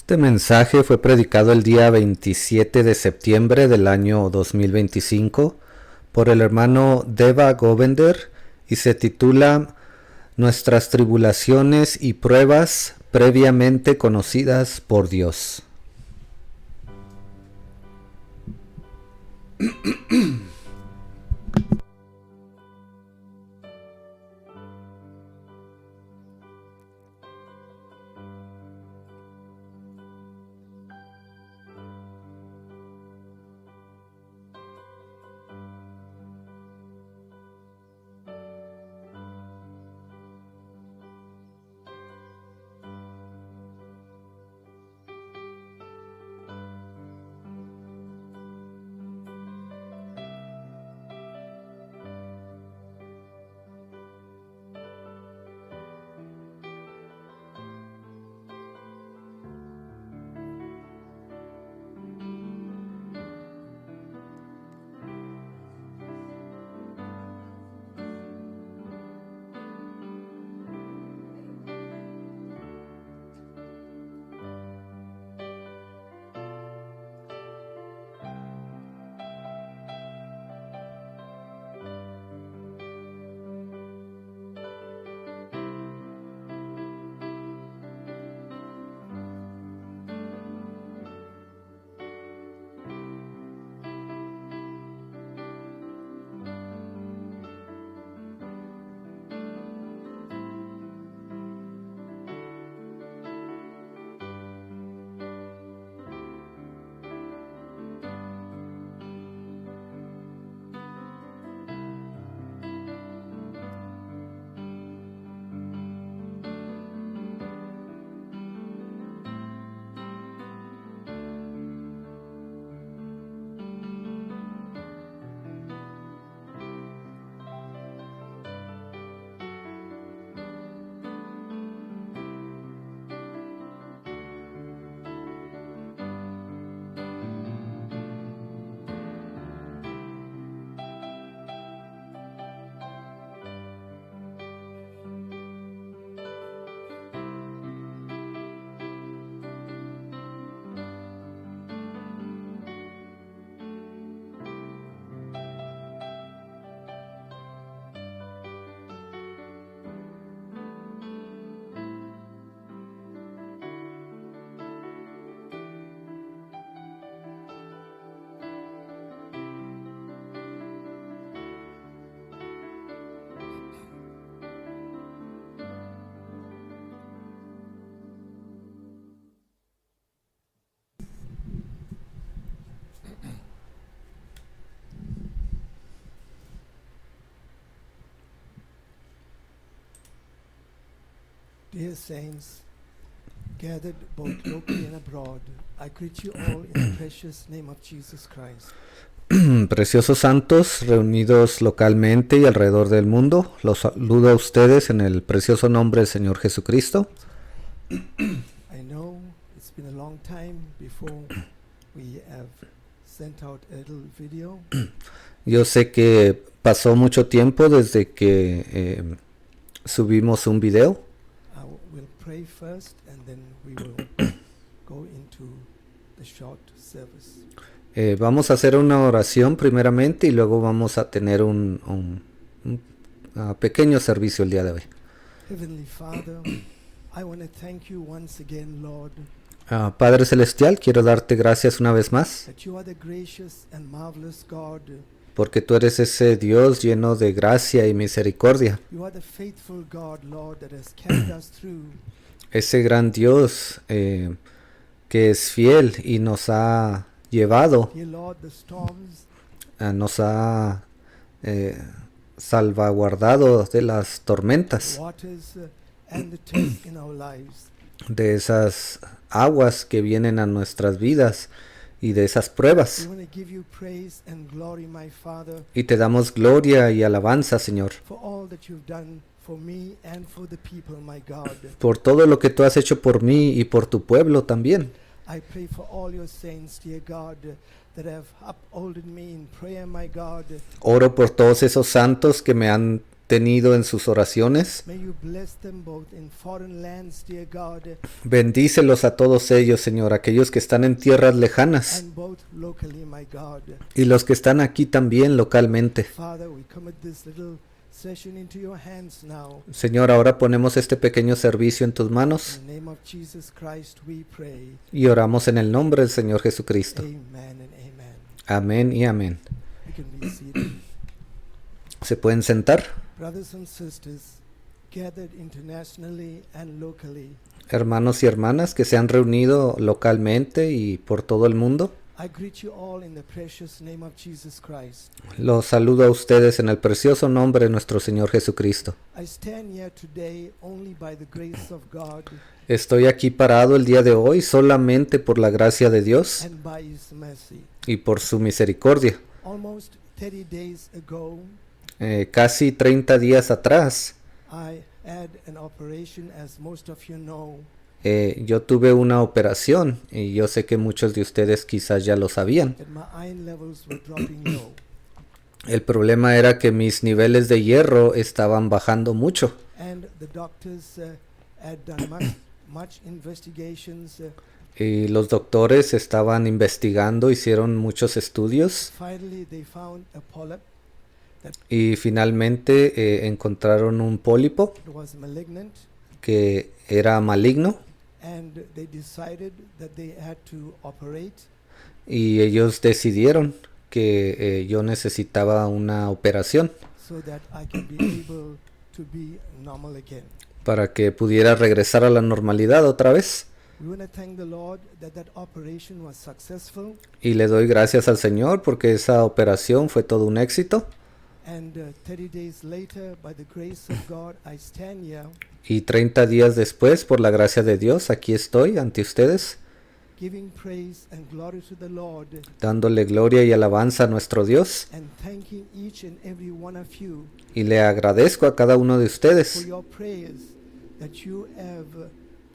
Este mensaje fue predicado el día 27 de septiembre del año 2025 por el hermano Deva Govender y se titula Nuestras tribulaciones y pruebas previamente conocidas por Dios. Dear saints, gathered both locally and abroad, I greet you all in the precious name of Jesus Christ. Preciosos santos reunidos localmente y alrededor del mundo, los saludo a ustedes en el precioso nombre del Señor Jesucristo. I know it's been a long time before we have sent out a little video. Yo sé que pasó mucho tiempo desde que subimos un video. We'll pray first and then we will go into the short service. Vamos a hacer una oración primeramente y luego vamos a tener un pequeño servicio el día de hoy. Heavenly Father, I want to thank you once again, Lord, Padre Celestial, quiero darte gracias una vez más, that you are the gracious and marvelous God. porque tú eres ese Dios lleno de gracia y misericordia, You are the faithful God, Lord, that has carried us through. ese gran Dios que es fiel y nos ha llevado, Dear Lord, the storms, nos ha salvaguardado de las tormentas, waters, and the tests in our lives. de esas aguas que vienen a nuestras vidas y de esas We pruebas. want to give you praise and glory, my Father, Y te damos gloria y alabanza, Señor, for all that you've done for me and for the people, my God. por todo lo que tú has hecho por mí y por tu pueblo también. I pray for all your saints, dear God, that have upholded me in prayer, my God. Oro por todos esos santos que me han tenido en sus oraciones. May you bless them both in foreign lands, dear God, Bendícelos a todos ellos, Señor, aquellos que están en tierras lejanas and both locally, my God. y los que están aquí también localmente. Father, we commit this little session into your hands now. Señor, ahora ponemos este pequeño servicio en tus manos In the name of Jesus Christ we pray. y oramos en el nombre del Señor Jesucristo. Amen and amen. Amén y amén. You can be seated. ¿Se pueden sentar? Brothers and sisters, gathered internationally and locally, Hermanos y hermanas que se han reunido localmente y por todo el mundo, I greet you all in the precious name of Jesus Christ. los saludo a ustedes en el precioso nombre de nuestro Señor Jesucristo. I stand here today only by the grace of God Estoy aquí parado el día de hoy solamente por la gracia de Dios and by His mercy. y por su misericordia. Almost 30 days ago, Casi 30 días atrás, I had an operation, as most of you know. yo tuve una operación y yo sé que muchos de ustedes quizás ya lo sabían. That my iron levels were dropping low. El problema era que mis niveles de hierro estaban bajando mucho And the doctors had done much investigations. y los doctores estaban investigando, hicieron muchos estudios Finally, they found a polyp y finalmente encontraron un pólipo that was malignant, que era maligno and they decided that they had to operate. y ellos decidieron que yo necesitaba una operación So that I can be able to be normal again. para que pudiera regresar a la normalidad otra vez. We want to thank the Lord that that operation was successful, Y le doy gracias al Señor porque esa operación fue todo un éxito. and 30 days later, by the grace of God, I stand here Y 30 días después, por la gracia de Dios, aquí estoy ante ustedes, giving praise and glory to the Lord, dándole gloria y alabanza a nuestro Dios. and thanking each and every one of you Y le agradezco a cada uno de for ustedes your prayers, that you have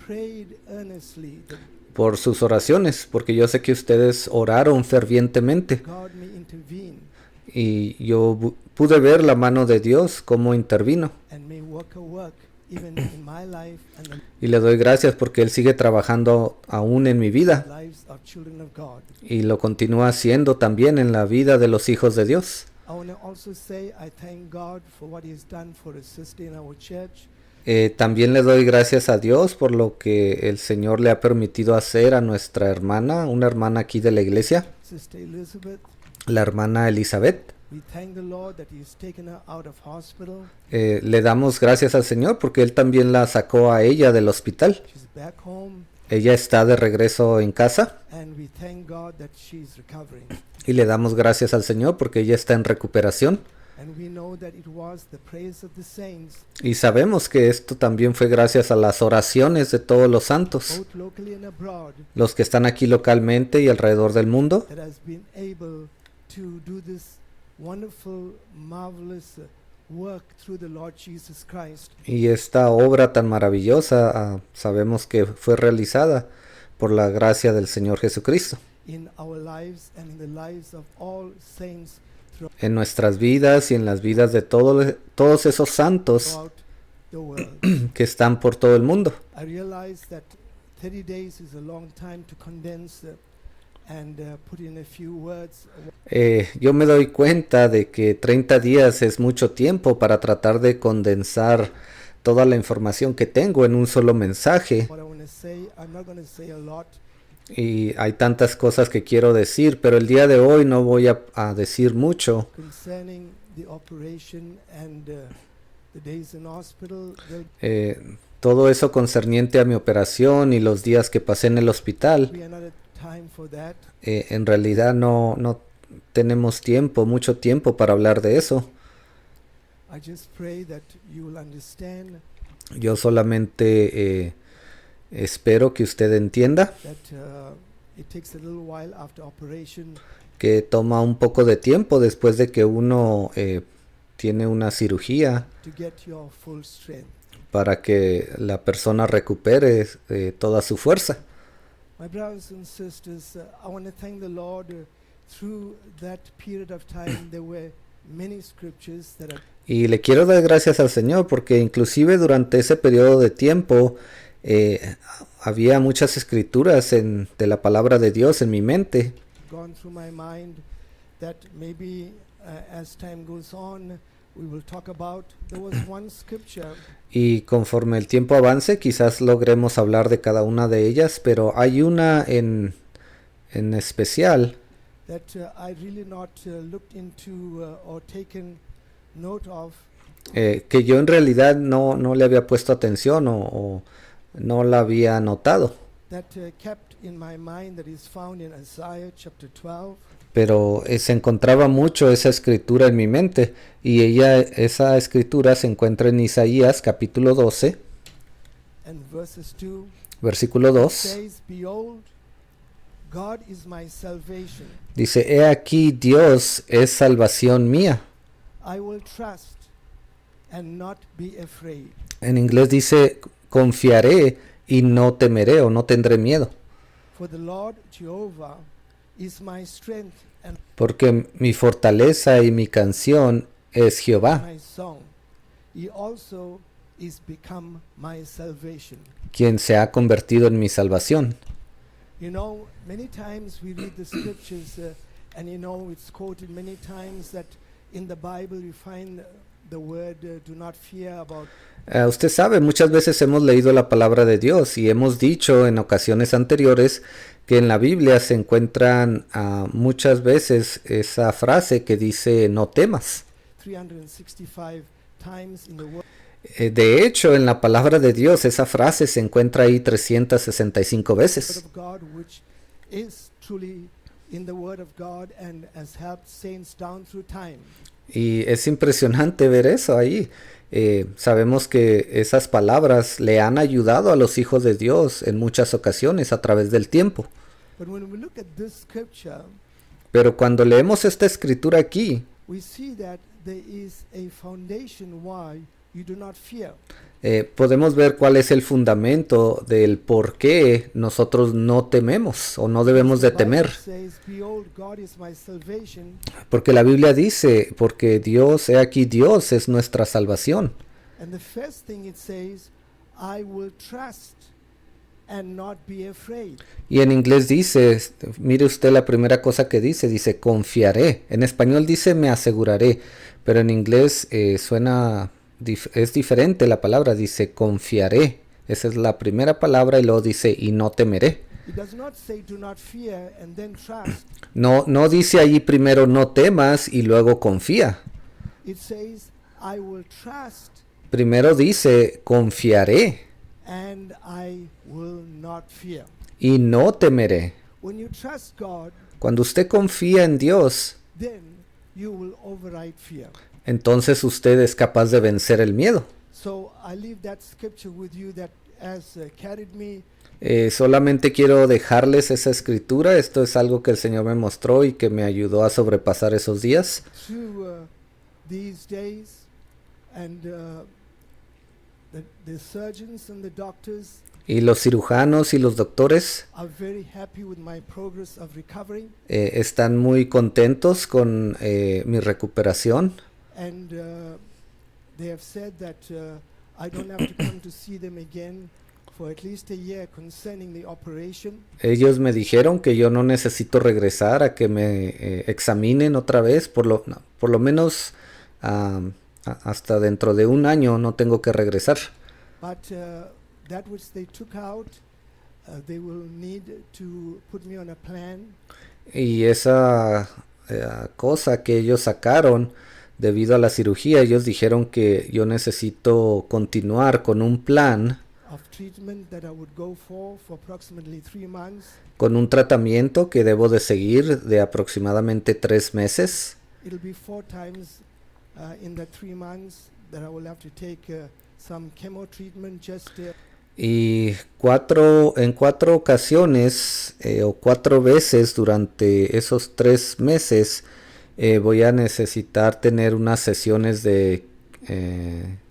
prayed earnestly that por sus oraciones, porque yo sé que ustedes oraron fervientemente. God may intervene Y yo pude ver la mano de Dios cómo intervino. and may work a work even in my life and the Y le doy gracias porque Él sigue trabajando aún en mi vida. lives of children of God. Y lo continúa haciendo también en la vida de los hijos de Dios. I want to also say I thank God for what He has done for a sister in our church. También le doy gracias a Dios por lo que el Señor le ha permitido hacer a nuestra hermana, una hermana aquí de la iglesia, Sister Elizabeth, la hermana Elizabeth. we thank the Lord that He has taken her out of hospital. Le damos gracias al Señor porque Él también la sacó a ella del hospital. She's back home, Ella está de regreso en casa and we thank God that she's recovering. y le damos gracias al Señor porque ella está en recuperación. And we know that it was the prayers of the saints, Y sabemos que esto también fue gracias a las oraciones de todos los santos, both locally and abroad, los que están aquí localmente y alrededor del mundo, that has been able to do this wonderful, marvelous work through the Lord Jesus Christ. y esta obra tan maravillosa sabemos que fue realizada por la gracia del Señor Jesucristo In our lives and in the lives of all saints en nuestras vidas y en las vidas de todos esos santos throughout the world. que están por todo el mundo. I realize that 30 days is a long time to condense and put in a few words. Yo me doy cuenta de que 30 días es mucho tiempo para tratar de condensar toda la información que tengo en un solo mensaje. What I want to say, I'm not going to say a lot. Y hay tantas cosas que quiero decir, pero el día de hoy no voy a decir mucho Concerning the operation and the days in hospital, todo eso concerniente a mi operación y los días que pasé en el hospital. we are not at time for that. En realidad no tenemos mucho tiempo para hablar de eso. I just pray that you will understand Yo solamente espero que usted entienda that it takes a little while after operation que toma un poco de tiempo después de que uno tiene una cirugía to get your full strength. para que la persona recupere toda su fuerza. My brothers and sisters, I want to thank the Lord through that period of time there were many scriptures that are Y le quiero dar gracias al Señor porque inclusive durante ese periodo de tiempo había muchas escrituras de la palabra de Dios en mi mente. gone through my mind that maybe as time goes on we will talk about. There was one scripture Y conforme el tiempo avance quizás logremos hablar de cada una de ellas, pero hay una en especial that I really not looked into or taken note of, que yo en realidad no le había puesto atención o no la había notado. that kept in my mind, that is found in Isaiah chapter 12 Pero se encontraba mucho esa escritura en mi mente y esa escritura se encuentra en Isaías capítulo 12, and verses 2. versículo It 2. says, "Behold, God is my salvation. Dice, he aquí Dios es salvación mía. I will trust and not be afraid. En inglés dice, confiaré y no temeré o no tendré miedo. For the Lord Jehovah is my strength and Porque mi fortaleza y mi canción es Jehová, my song. He also is become my salvation." quien se ha convertido en mi salvación. You know, many times we read the scriptures and you know it's quoted many times that in the Bible you find the word do not fear about. Usted sabe, muchas veces hemos leído la palabra de Dios y hemos dicho en ocasiones anteriores que en la Biblia se encuentran muchas veces esa frase que dice no temas. 365 times in the word. De hecho, en la palabra de Dios esa frase se encuentra ahí 365 veces. Of God, which is truly in the Word of God and has helped saints down through time. Y es impresionante ver eso ahí. Sabemos que esas palabras le han ayudado a los hijos de Dios en muchas ocasiones a través del tiempo. But when we look at this scripture, Pero cuando leemos esta escritura aquí, we see that there is a foundation why you do not fear. podemos ver cuál es el fundamento del por qué nosotros no tememos o no debemos de The Bible temer. says, "Behold, God is my salvation." Porque la Biblia dice, porque Dios, he aquí Dios es nuestra salvación. And the first thing it says, "I will trust and not be afraid." Y en inglés dice, mire usted la primera cosa que dice confiaré. En español dice me aseguraré, pero en inglés es diferente la palabra, dice confiaré. Esa es la primera palabra y luego dice y no temeré. It does not say do not fear and then trust. No dice allí primero no temas y luego confía. It says, "I will trust Primero dice confiaré and I will not fear." y no temeré. When you trust God, Cuando usted confía en Dios, then you will override fear. entonces usted es capaz de vencer el miedo. So I leave that scripture with you that has carried me Solamente quiero dejarles esa escritura. Esto es algo que el Señor me mostró y que me ayudó a sobrepasar esos días. through these days, and the surgeons and the doctors Y los cirujanos y los doctores are very happy with my progress of recovery, están muy contentos con mi recuperación. and they have said that I don't have to come to see them again for at least a year concerning the operation. Ellos me dijeron que yo no necesito regresar a que me examinen otra vez, por lo menos hasta dentro de un año no tengo que regresar. But that which they took out, they will need to put me on a plan. Y esa cosa que ellos sacaron debido a la cirugía, ellos dijeron que yo necesito continuar con un plan, Of treatment that I would go for approximately 3 months. con un tratamiento que debo de seguir de aproximadamente 3 meses. It'll be 4 times in the 3 months that I will have to take some chemo treatment just Y en 4 ocasiones o 4 veces durante esos 3 meses voy a necesitar tener unas sesiones de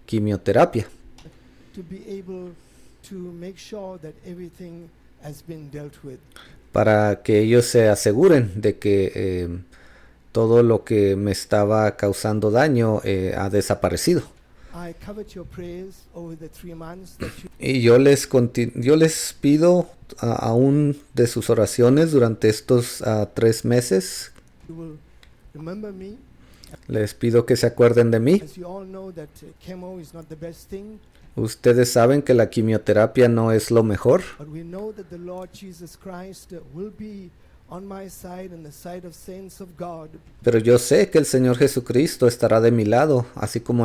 quimioterapia to be able to make sure that everything has been dealt with. para que ellos se aseguren de que todo lo que me estaba causando daño ha desaparecido. I covet your prayers over the 3 months that you Y yo les pido aún de sus oraciones durante estos 3 meses. will remember me. Les pido que se acuerden de mí. As you all know that chemo is not the best thing, Ustedes saben que la quimioterapia no es lo mejor, but we know that the Lord Jesus Christ will be on my side and the side of saints of God. pero yo sé que el Señor Jesucristo estará de mi lado, así como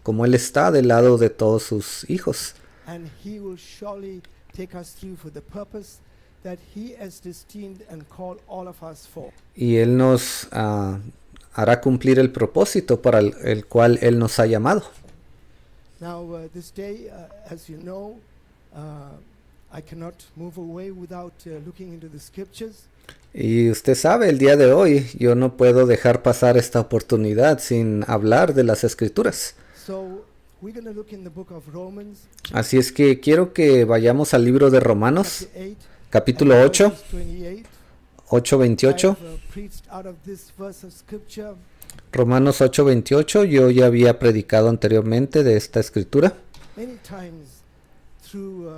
como Él está del lado de todos sus hijos. And he will surely take us through for the purpose that he has destined and called all of us for. Y Él nos hará cumplir el propósito para el cual Él nos ha llamado. Now, this day, as you know, I cannot move away without looking into the scriptures. Y usted sabe, el día de hoy yo no puedo dejar pasar esta oportunidad sin hablar de las Escrituras. So, we're going to look in the book of Romans, Así es que quiero que vayamos al libro de Romanos, chapter 8, capítulo and 8, verses 28. 8:28. I've preached out of this verse of scripture Romanos 8:28, yo ya había predicado anteriormente de esta escritura. many times through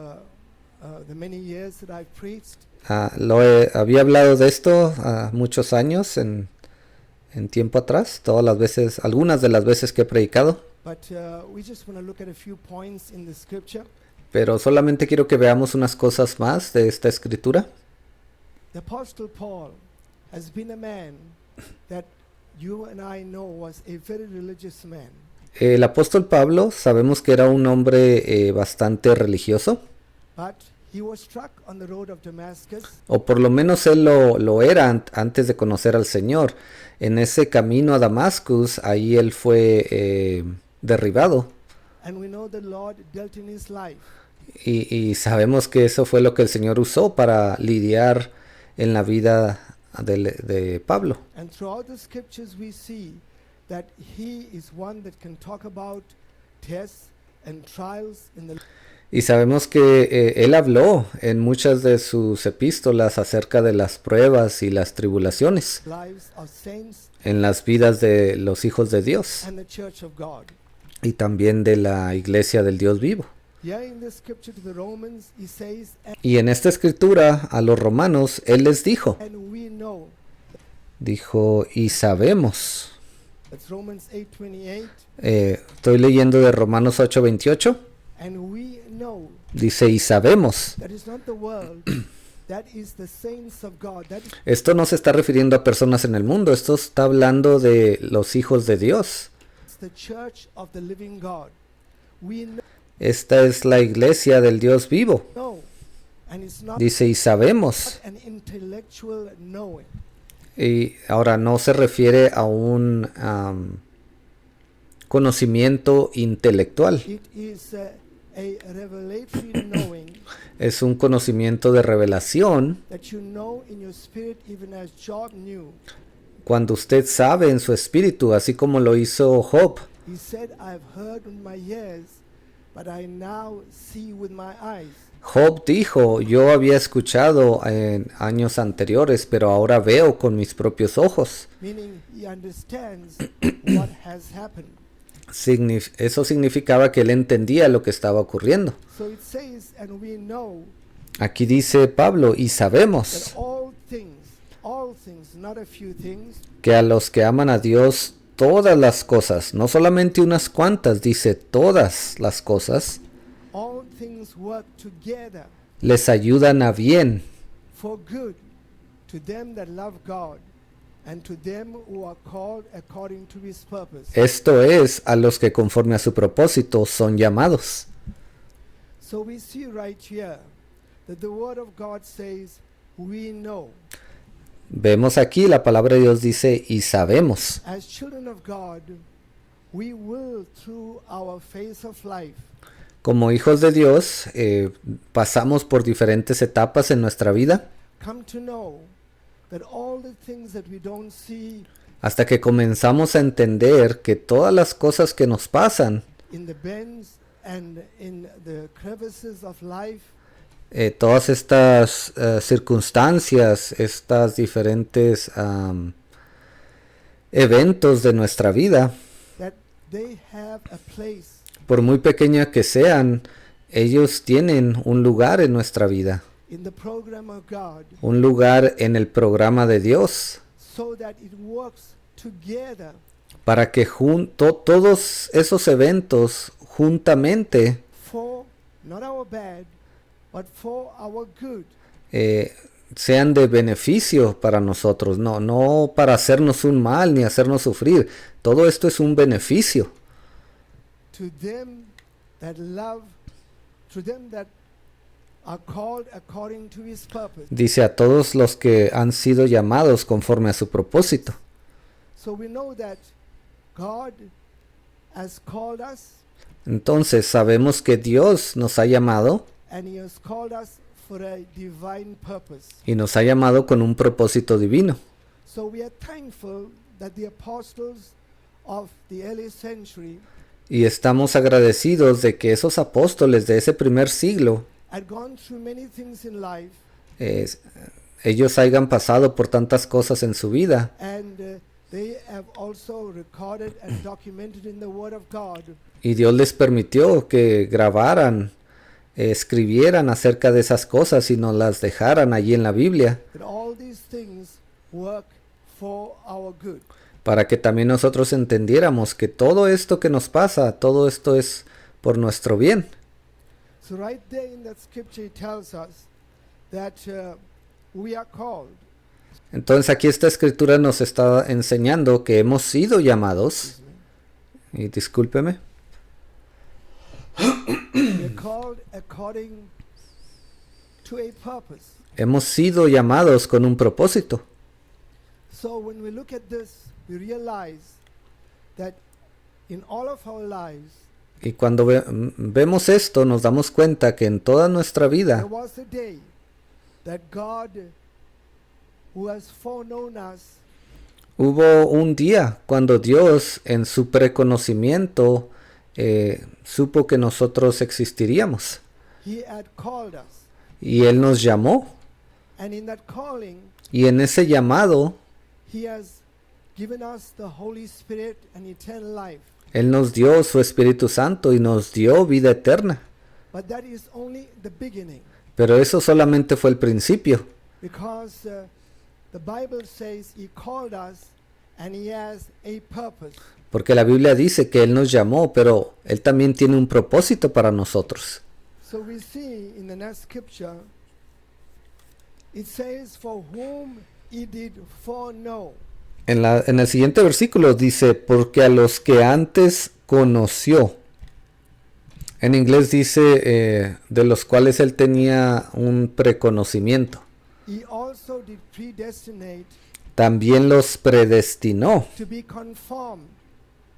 the many years that I've preached. Había hablado de esto muchos años en tiempo atrás, algunas de las veces que he predicado, But we just want to look at a few points in the scripture. pero solamente quiero que veamos unas cosas más de esta escritura. The Apostle Paul has been a man that you and I know was a very religious man. El apóstol Pablo sabemos que era un hombre bastante religioso, But he was struck on the road of Damascus, o por lo menos él lo era antes de conocer al Señor. En ese camino a Damascus, ahí él fue derribado. and we know the Lord dealt in his life. Y sabemos que eso fue lo que el Señor usó para lidiar en la vida de Pablo. And throughout the scriptures we see that he is one that can talk about tests and trials in the Y sabemos que él habló en muchas de sus epístolas acerca de las pruebas y las tribulaciones lives of saints en las vidas de los hijos de Dios and the church of God. y también de la iglesia del Dios vivo. Here in the scripture to the Romans, he says, Y en esta escritura a los romanos él les dijo, and we know, y sabemos. that's Romans 8:28, Estoy leyendo de Romanos 8:28. and we know Dice, y sabemos. that is not the world, that is the saints of God, that is Esto no se está refiriendo a personas en el mundo, esto está hablando de los hijos de Dios. the church of the living God. We Esta es la iglesia del Dios vivo. know, and it's not Dice, y sabemos. an intellectual knowing. Y ahora no se refiere a un conocimiento intelectual. It is a revelatory knowing Es un conocimiento de revelación that you know in your spirit, even as Job knew. cuando usted sabe en su espíritu, así como lo hizo Job. He said, I've heard with my ears, but I now see with my eyes. Job dijo, yo había escuchado en años anteriores, pero ahora veo con mis propios ojos. Meaning he understands what has happened. Eso significaba que él entendía lo que estaba ocurriendo. So it says, and we know Aquí dice Pablo, y that sabemos all things, not a few things, que a los que aman a Dios, todas las cosas, no solamente unas cuantas, dice todas las cosas, all things work together les ayudan a bien, for good to them that love God and to them who are called according to his purpose. esto es, a los que conforme a su propósito son llamados. So we see right here that the word of God says, we know. Vemos aquí, la palabra de Dios dice, y sabemos. As children of God, we will through our phase of life Como hijos de Dios, pasamos por diferentes etapas en nuestra vida, come to know that all the things that we don't see hasta que comenzamos a entender que todas las cosas que nos pasan, in the bends and in the crevices of life, todas estas circunstancias, estas diferentes eventos de nuestra vida, that they have a place por muy pequeña que sean, ellos tienen un lugar en nuestra vida, in the program of God, un lugar en el programa de Dios, so that it works together para que todos esos eventos juntamente for not our bad, but for our good. Sean de beneficio para nosotros, no para hacernos un mal ni hacernos sufrir. Todo esto es un beneficio. To them that love, to them that are called according to his purpose. Dice a todos los que han sido llamados conforme a su propósito. So we know that God has called us, Entonces sabemos que Dios nos ha llamado and he has called us for a divine purpose. y nos ha llamado con un propósito divino. So we are thankful that the apostles of the early century Y estamos agradecidos de que esos apóstoles de ese primer siglo, had gone through many things in life, ellos hayan pasado por tantas cosas en su vida, and they have also recorded and documented in the Word of God y Dios les permitió que grabaran, escribieran acerca de esas cosas y nos las dejaran allí en la Biblia, that all these things work for our good. para que también nosotros entendiéramos que todo esto que nos pasa, todo esto es por nuestro bien. So right there in that scripture it tells us that we are called. Entonces aquí esta escritura nos está enseñando que hemos sido llamados, y discúlpeme, We are called according to a purpose. hemos sido llamados con un propósito. So when we look at this, we realize that in all of our lives, Y cuando vemos esto, nos damos cuenta que en toda nuestra there vida was a day that God, who has foreknown us, hubo un día cuando Dios en su preconocimiento supo que nosotros existiríamos. he had called us. Y Él nos llamó. And in that calling, Y en ese llamado, he has given us the Holy Spirit and eternal life. Él nos dio su Espíritu Santo y nos dio vida eterna. But that is only the beginning, Pero eso solamente fue el principio. because the Bible says he called us and he has a purpose. Porque la Biblia dice que Él nos llamó, pero Él también tiene un propósito para nosotros. So we see in the next scripture, it says, for whom he did foreknow. En el siguiente versículo dice, porque a los que antes conoció. En inglés dice, de los cuales Él tenía un preconocimiento. He also did predestinate También los predestinó to be conformed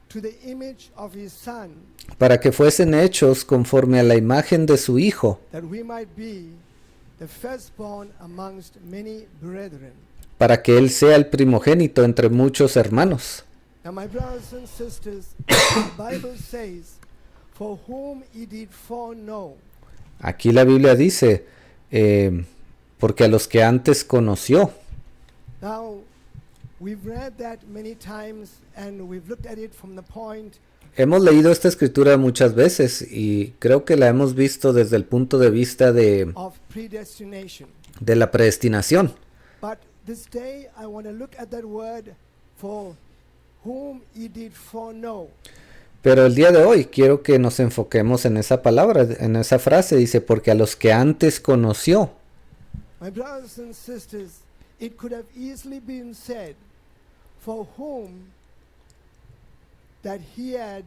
to the image of his Son, para que fuesen hechos conforme a la imagen de su Hijo, that we might be the firstborn amongst many brethren. para que Él sea el primogénito entre muchos hermanos. Now, my brothers and sisters, the Bible says, for whom he did foreknow. Aquí la Biblia dice, porque a los que antes conoció. Now, we've read that many times and we've looked at it from the point Hemos leído esta escritura muchas veces y creo que la hemos visto desde el punto de vista de of predestination. la predestinación. But this day I want to look at that word, for whom he did foreknow. Pero el día de hoy quiero que nos enfoquemos en esa palabra, en esa frase. Dice, porque a los que antes conoció. My brothers and sisters, it could have easily been said, for whom that he had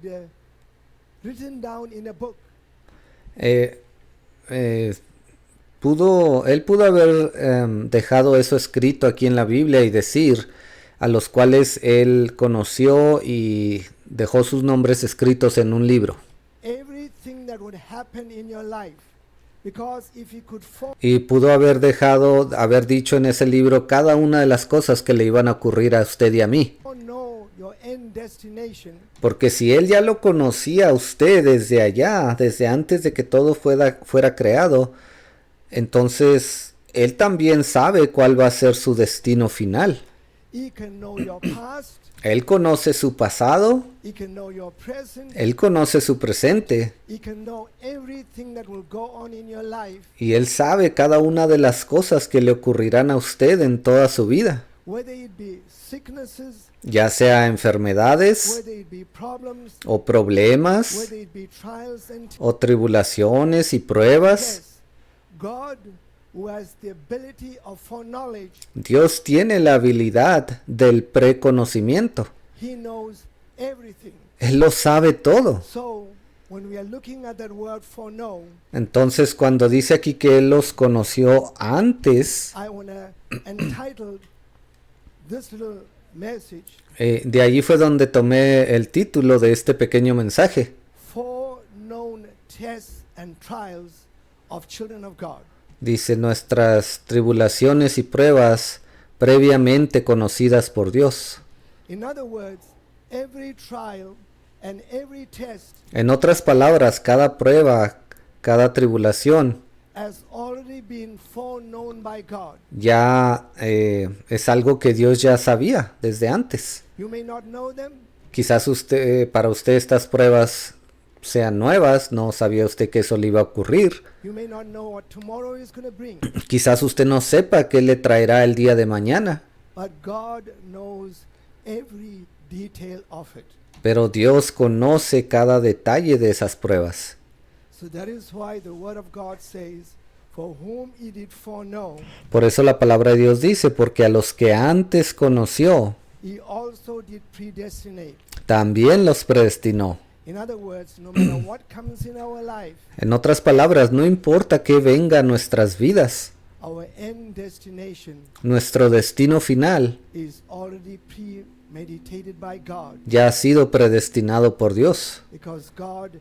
written down in a book. Él pudo haber dejado eso escrito aquí en la Biblia y decir a los cuales él conoció y dejó sus nombres escritos en un libro. Everything that would happen in your life. Because if he could Y pudo haber haber dicho en ese libro cada una de las cosas que le iban a ocurrir a usted y a mí. know your end destination, Porque si él ya lo conocía a usted desde allá, desde antes de que todo fuera creado, entonces él también sabe cuál va a ser su destino final. he can know your past, Él conoce su pasado, He can know your present. Él conoce su presente He can know everything that will go on in your life, y Él sabe cada una de las cosas que le ocurrirán a usted en toda su vida, whether it be sicknesses, ya sea enfermedades whether it be problems, o problemas whether it be trials and o tribulaciones y pruebas. tests. God, who has the ability of foreknowledge, Dios tiene la habilidad del preconocimiento. He knows everything. Él lo sabe todo. So, when we are looking at that word foreknow, Entonces, cuando dice aquí que Él los conoció antes, I want to entitle this little message, de allí fue donde tomé el título de este pequeño mensaje. Foreknown Tests and Trials of Children of God. Dice, nuestras tribulaciones y pruebas previamente conocidas por Dios. In other words, every trial and every test En otras palabras, cada prueba, cada tribulación has already been foreknown by God. ya es algo que Dios ya sabía desde antes. You may not know them, Quizás para usted estas pruebas sean nuevas, no sabía usted que eso le iba a ocurrir. you may not know what tomorrow is going to bring, Quizás usted no sepa qué le traerá el día de mañana, but God knows every detail of it. pero Dios conoce cada detalle de esas pruebas. So that is why the word of God says, for whom he did foreknow, Por eso la palabra de Dios dice, porque a los que antes conoció, he also did predestinate. también los predestinó. In other words, no matter what comes in our life, En otras palabras, no importa qué venga a nuestras vidas, our end destination nuestro destino final is already premeditated by God, ya ha sido predestinado por Dios. because God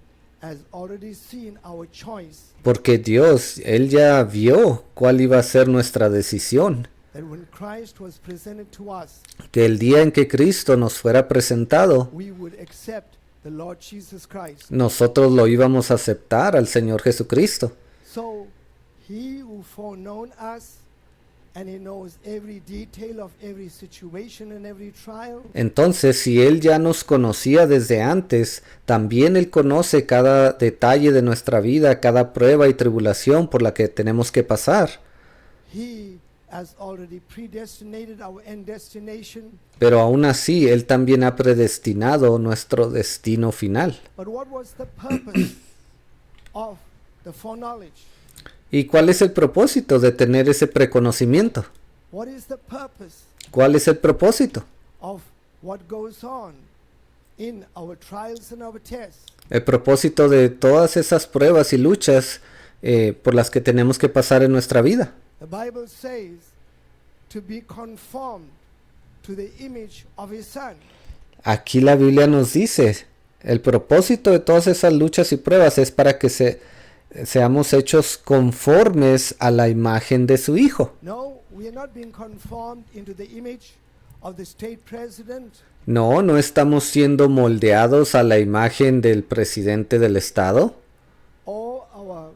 has already seen our choice, Porque Dios, Él ya vio cuál iba a ser nuestra decisión. that when Christ was presented to us, Que el día en que Cristo nos fuera presentado, we would accept the Lord Jesus Christ. nosotros lo íbamos a aceptar al Señor Jesucristo. So, he who foreknown us, and he knows every detail of every situation and every trial, Entonces, si Él ya nos conocía desde antes, también Él conoce cada detalle de nuestra vida, cada prueba y tribulación por la que tenemos que pasar. he has already predestinated our end destination. Pero aún así, Él también ha predestinado nuestro destino final. But what was the purpose of the foreknowledge? ¿Y cuál es el propósito de tener ese preconocimiento? What is the purpose ¿Cuál es el propósito? of what goes on in our trials and our tests? El propósito de todas esas pruebas y luchas por las que tenemos que pasar en nuestra vida. The Bible says to be conformed to the image of his son. Aquí la Biblia nos dice, el propósito de todas esas luchas y pruebas es para que seamos hechos conformes a la imagen de su Hijo. No, we are not being conformed into the image of the state president No, no estamos siendo moldeados a la imagen del presidente del Estado or our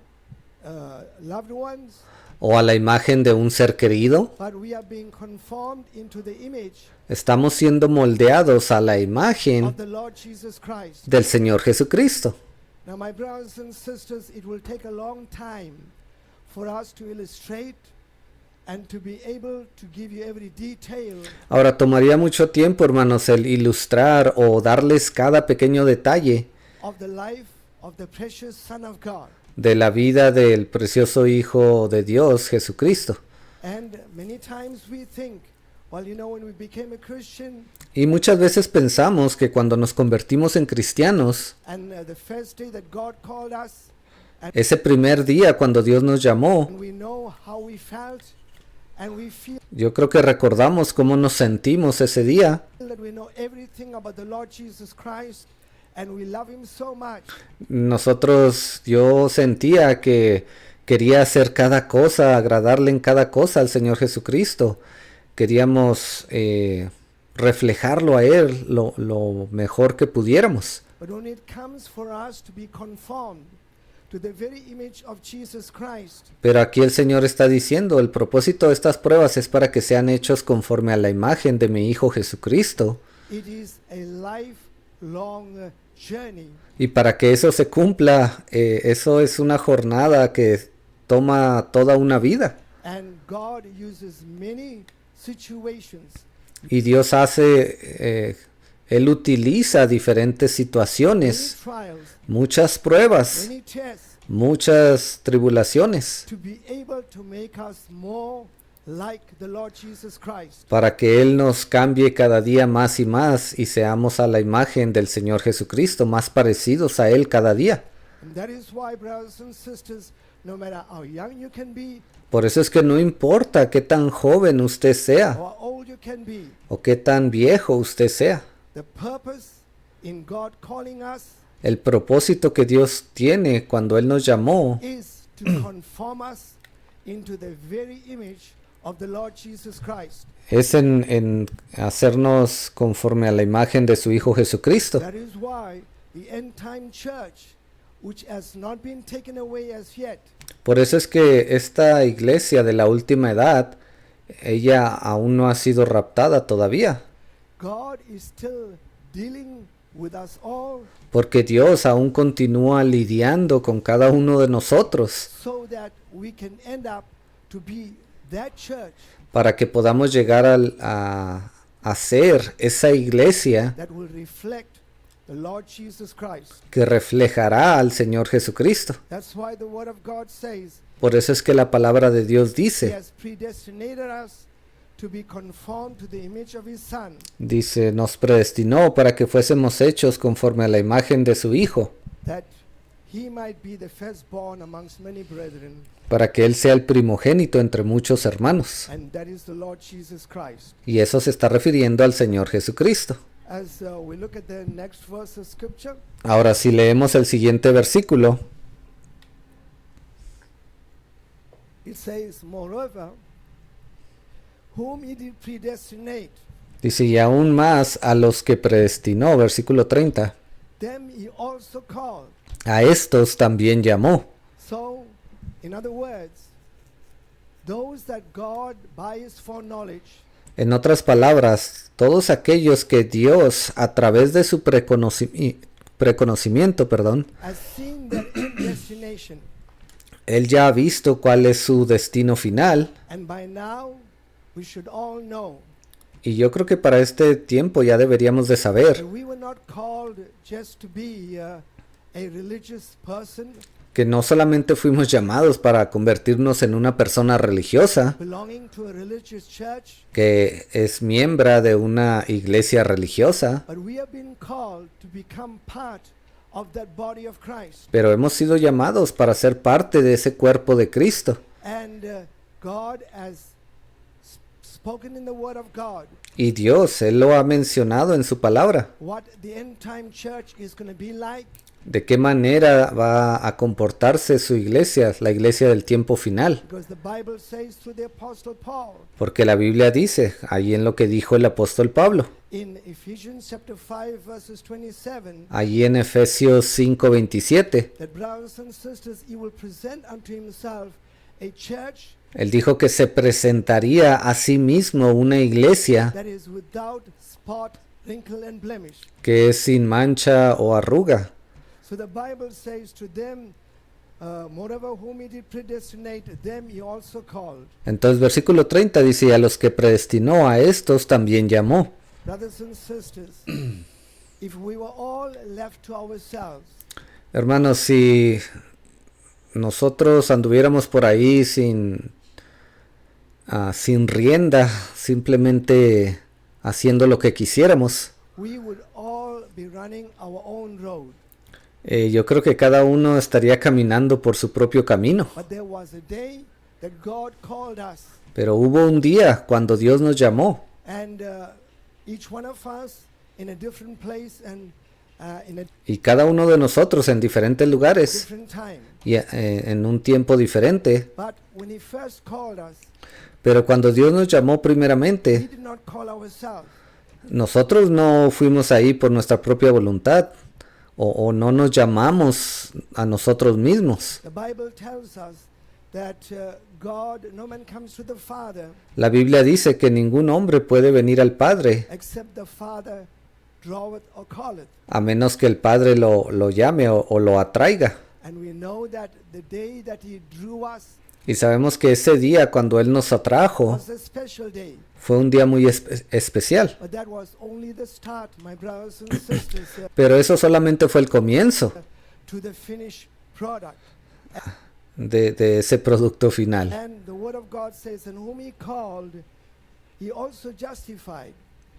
loved ones, o a la imagen de un ser querido. but we are being conformed into the image Estamos siendo moldeados a la imagen of the Lord Jesus Christ. del Señor Jesucristo. Now, my brothers and sisters, it will take a long time for us to illustrate and to be able to give you every detail Ahora tomaría mucho tiempo, hermanos, el ilustrar o darles cada pequeño detalle of the life of the precious Son of God. de la vida del precioso Hijo de Dios, Jesucristo. And many times we think, well, you know, when we became a Christian Y muchas veces pensamos que cuando nos convertimos en cristianos, and the first day that God called us, and ese primer día cuando Dios nos llamó, we know how we felt, and we feel yo creo que recordamos cómo nos sentimos ese día. that we know everything about the Lord Jesus Christ, and we love him so much. Yo sentía que quería hacer cada cosa, agradarle en cada cosa al Señor Jesucristo. Queríamos reflejarlo a Él lo mejor que pudiéramos. But when it comes for us to be conformed to the very image of Jesus Christ, Pero aquí el Señor está diciendo, el propósito de estas pruebas es para que sean hechos conforme a la imagen de mi Hijo Jesucristo. It is a lifelong journey. Y para que eso se cumpla, eso es una jornada que toma toda una vida. And God uses many situations, Y Dios Él utiliza diferentes many situaciones, trials, muchas pruebas, many tests muchas tribulaciones, to be able to make us more like the Lord Jesus Christ. para que Él nos cambie cada día más y más y seamos a la imagen del Señor Jesucristo, más parecidos a Él cada día. And that is why, brothers and sisters, no matter how young you can be Por eso es que no importa qué tan joven usted sea or how old you can be, o qué tan viejo usted sea, the purpose in God calling us el propósito que Dios tiene cuando Él nos llamó is to conform us into the very image of the Lord Jesus Christ. es en hacernos conforme a la imagen de su Hijo Jesucristo. That is why the end time church, which has not been taken away as yet, Por eso es que esta iglesia de la última edad, ella aún no ha sido raptada todavía, God is still dealing with us all porque Dios aún continúa lidiando con cada uno de nosotros so that we can end up to be that church para que podamos llegar a ser esa iglesia that will reflect the Lord Jesus Christ. que reflejará al Señor Jesucristo. That's why the Word of God says Por eso es que la palabra de Dios He dice, has predestinated us to be conformed to the image of His Son, nos predestinó para que fuésemos hechos conforme a la imagen de su Hijo, that He might be the firstborn amongst many brethren, para que Él sea el primogénito entre muchos hermanos. and that is the Lord Jesus Christ. Y eso se está refiriendo al Señor Jesucristo. As we look at the next verse of Scripture, Ahora, si leemos el siguiente versículo, it says, Moreover, whom He did predestinate, dice, y aún más a los que predestinó, versículo 30, them He also called. a estos también llamó. So, in other words, those that God by His foreknowledge En otras palabras, todos aquellos que Dios, a través de su preconocimiento, has seen their end destination, Él ya ha visto cuál es su destino final. and by now we should all know Y yo creo que para este tiempo ya deberíamos de that saber we were not called just to be a religious person que no solamente fuimos llamados para convertirnos en una persona religiosa, belonging to a religious church, que es miembro de una iglesia religiosa, but we have been called to become part of that body of Christ. pero hemos sido llamados para ser parte de ese cuerpo de Cristo. And God has spoken in the Word of God Y Dios, Él lo ha mencionado en su palabra, what the end time church is going to be like. de qué manera va a comportarse su iglesia, la iglesia del tiempo final. Because the Bible says through the Apostle Paul Porque la Biblia dice, ahí en lo que dijo el apóstol Pablo, in Ephesians chapter 5 verses 27, allí en Efesios 5:27, that brothers and sisters, He will present unto Himself a church Él dijo que se presentaría a sí mismo una iglesia that is without spot, wrinkle, and blemish. que es sin mancha o arruga. So the Bible says to them, moreover whom He did predestinate, them He also called. Entonces versículo 30 dice, a los que predestinó a estos también llamó. Brothers and sisters, if we were all left to ourselves, Hermanos, si nosotros anduviéramos por ahí sin rienda, simplemente haciendo lo que quisiéramos, we would all be running our own road. yo creo que cada uno estaría caminando por su propio camino. But there was a day that God called us, Pero hubo un día cuando Dios nos llamó, and each one of us in a different place and in a y cada uno de nosotros en diferentes lugares different time. y en un tiempo diferente. But when He first called us, Pero cuando Dios nos llamó He primeramente, did not call ourselves. nosotros no fuimos ahí por nuestra propia voluntad o no nos llamamos a nosotros mismos. The Bible tells us that God, no man comes to the Father La Biblia dice que ningún hombre puede venir al Padre except the Father draweth or calleth. a menos que el Padre lo llame o lo atraiga. And we know that the day that he drew us Y sabemos que ese día cuando Él nos atrajo was a special day. fue un día muy especial. But that was only the start, my brothers and sisters, Pero eso solamente fue el comienzo to the finished product. de ese producto final. And the word of God says, and whom he called, he also justified.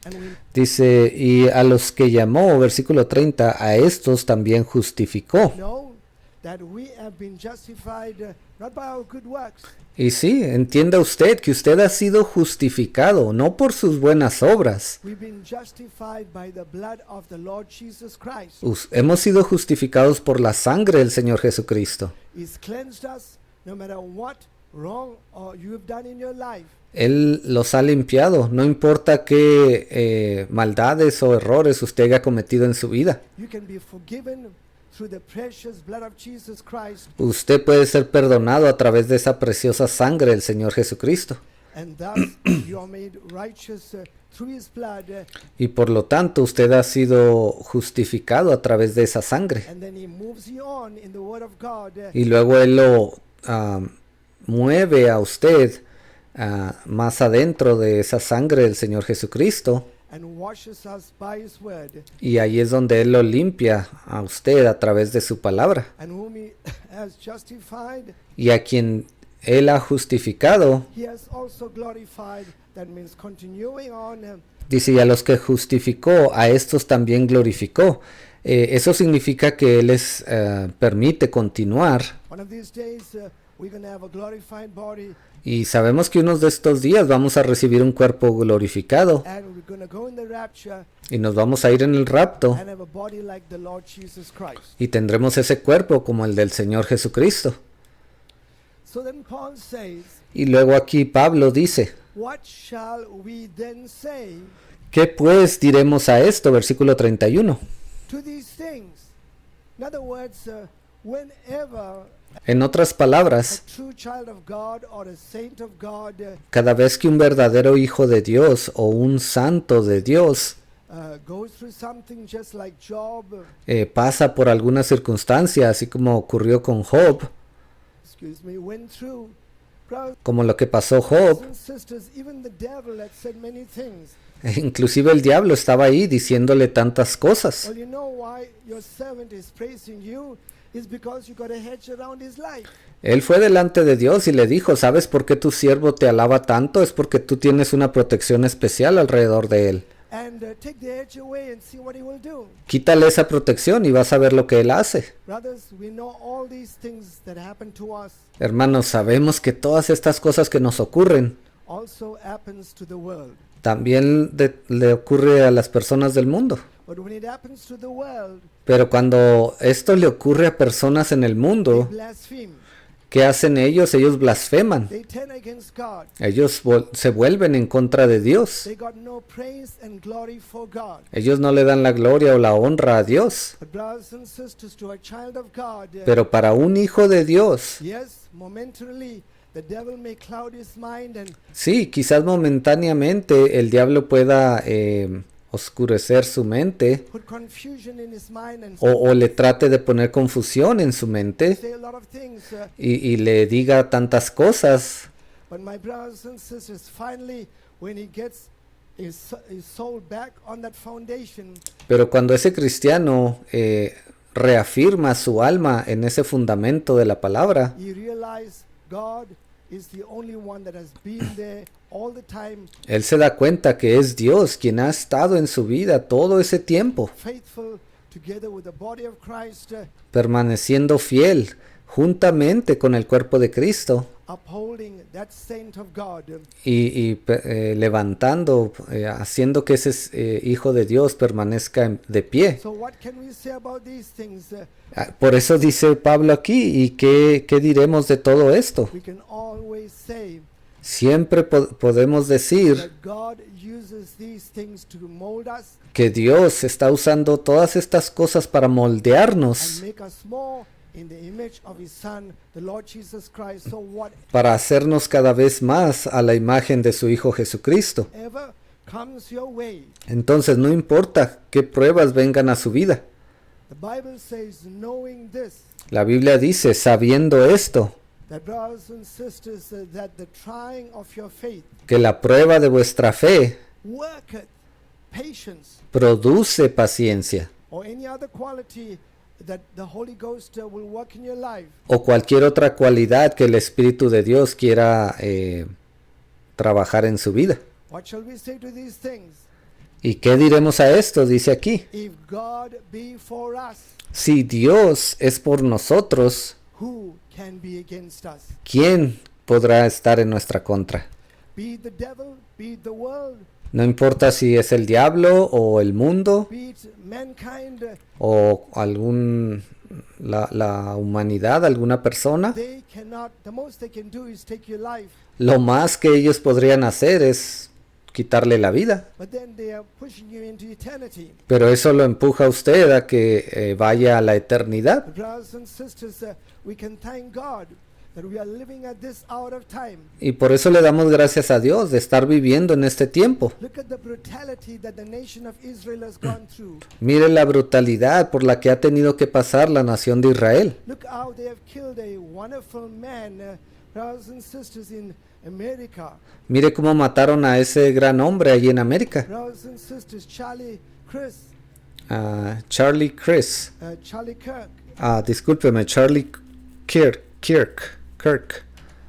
And we Dice, y a los que llamó, versículo 30, a estos también justificó. know that we have been justified not by our good works, Y sí, entienda usted que usted ha sido justificado, no por sus buenas obras. we've been justified by the blood of the Lord Jesus Christ. Hemos sido justificados por la sangre del Señor Jesucristo. He's cleansed us no matter what wrong or you have done in your life. Él los ha limpiado, no importa qué maldades o errores usted haya cometido en su vida. You can be forgiven through the precious blood of Jesus Christ, Usted puede ser perdonado a través de esa preciosa sangre del Señor Jesucristo. and thus you are made righteous through his blood. Y por lo tanto usted ha sido justificado a través de esa sangre. And then he moves you on in the word of God. Y luego Él lo mueve a usted más adentro de esa sangre del Señor Jesucristo. And washes us by his word, Y ahí es donde Él lo limpia a usted a través de su palabra. and whom he has justified, Y a quien Él ha justificado, he has also glorified. That means continuing on. dice, y a los que justificó, a estos también glorificó. Eso significa que Él les permite continuar. One of these days, we're going to have a glorified body, Y sabemos que unos de estos días vamos a recibir un cuerpo glorificado. and we're going to go in the rapture Y nos vamos a ir en el rapto. and have a body like the Lord Jesus Christ. Y tendremos ese cuerpo como el del Señor Jesucristo. So then Paul says, Y luego aquí Pablo dice, what shall we then say ¿qué pues diremos a esto? Versículo 31. to these things? In other words, whenever En otras a palabras, true child of God or a saint of God cada vez que un verdadero hijo de Dios o un santo de Dios goes through something just like Job, pasa por alguna circunstancia, así como ocurrió con Job, went through, brothers como lo que pasó Job, and sisters, even the devil had said many things. inclusive el diablo estaba ahí diciéndole tantas cosas. Well, you know why your servant is praising you is because you got a hedge around his life. Él fue delante de Dios y le dijo, ¿sabes por qué tu siervo te alaba tanto? Es porque tú tienes una protección especial alrededor de él. And take the hedge away and see what he will do. Quítale esa protección y vas a ver lo que él hace. Brothers, we know all these things that happen to us Hermanos, sabemos que todas estas cosas que nos ocurren also happens to the world. también le ocurre a las personas del mundo. But when it happens to the world, Pero cuando esto le ocurre a personas en el they mundo, blaspheme. ¿qué hacen ellos? Ellos blasfeman. They turn against God. Ellos se vuelven en contra de Dios. They got no praise and glory for God. Ellos no le dan la gloria o la honra a Dios. But brothers and sisters, to a child of God, Pero para un hijo de Dios, yes, momentarily, the devil may cloud his mind and sí, quizás momentáneamente el diablo pueda oscurecer su mente put confusion in his mind and o le trate de poner confusión en su mente say a lot of things. y le diga tantas cosas. But my brothers and sisters, finally, when he gets his soul back on that foundation, Pero cuando ese cristiano reafirma su alma en ese fundamento de la palabra, he realized God is the only one that has been there all the time, él se da cuenta que es Dios quien ha estado en su vida todo ese tiempo, faithful together with the body of Christ, permaneciendo fiel juntamente con el cuerpo de Cristo upholding that saint of God. y levantando, haciendo que ese hijo de Dios permanezca de pie. So what can we say about these things? Por eso dice Pablo aquí, ¿y qué diremos de todo esto? We can always say Siempre podemos decir that God uses these things to mold us que Dios está usando todas estas cosas para moldearnos, and make us more in the image of his son, the Lord Jesus Christ. So para hacernos cada vez más a la imagen de su Hijo Jesucristo. whatever comes your way, Entonces no importa qué pruebas vengan a su vida. the Bible says, knowing this, La Biblia dice, sabiendo esto, that brothers and sisters, that the trying of your faith que la prueba de vuestra fe worketh patience, produce paciencia, or any other quality that the Holy Ghost will work in your life. o cualquier otra cualidad que el Espíritu de Dios quiera trabajar en su vida. What shall we say to these things? ¿Y qué diremos a esto? Dice aquí, If God be for us, si Dios es por nosotros, who can be against us? ¿quién podrá estar en nuestra contra? Be it the devil, be it the world, No importa si es el diablo o el mundo be it mankind, o la humanidad, alguna persona. they cannot, the most they can do is take your life, Lo más que ellos podrían hacer es quitarle la vida. but then they are pushing you into eternity. Pero eso lo empuja a usted a que vaya a la eternidad. But brothers and sisters, we can thank God that we are living at this hour of time. Y por eso le damos gracias a Dios de estar viviendo en este tiempo. Look at the brutality that the nation of Israel has gone through. Mire la brutalidad por la que ha tenido que pasar la nación de Israel. Look how they have killed a wonderful man, brothers and sisters, in America. Mire cómo mataron a ese gran hombre allí en América. Brothers and sisters, Charlie Charlie Chris. Kirk. Discúlpeme, Charlie Kirk.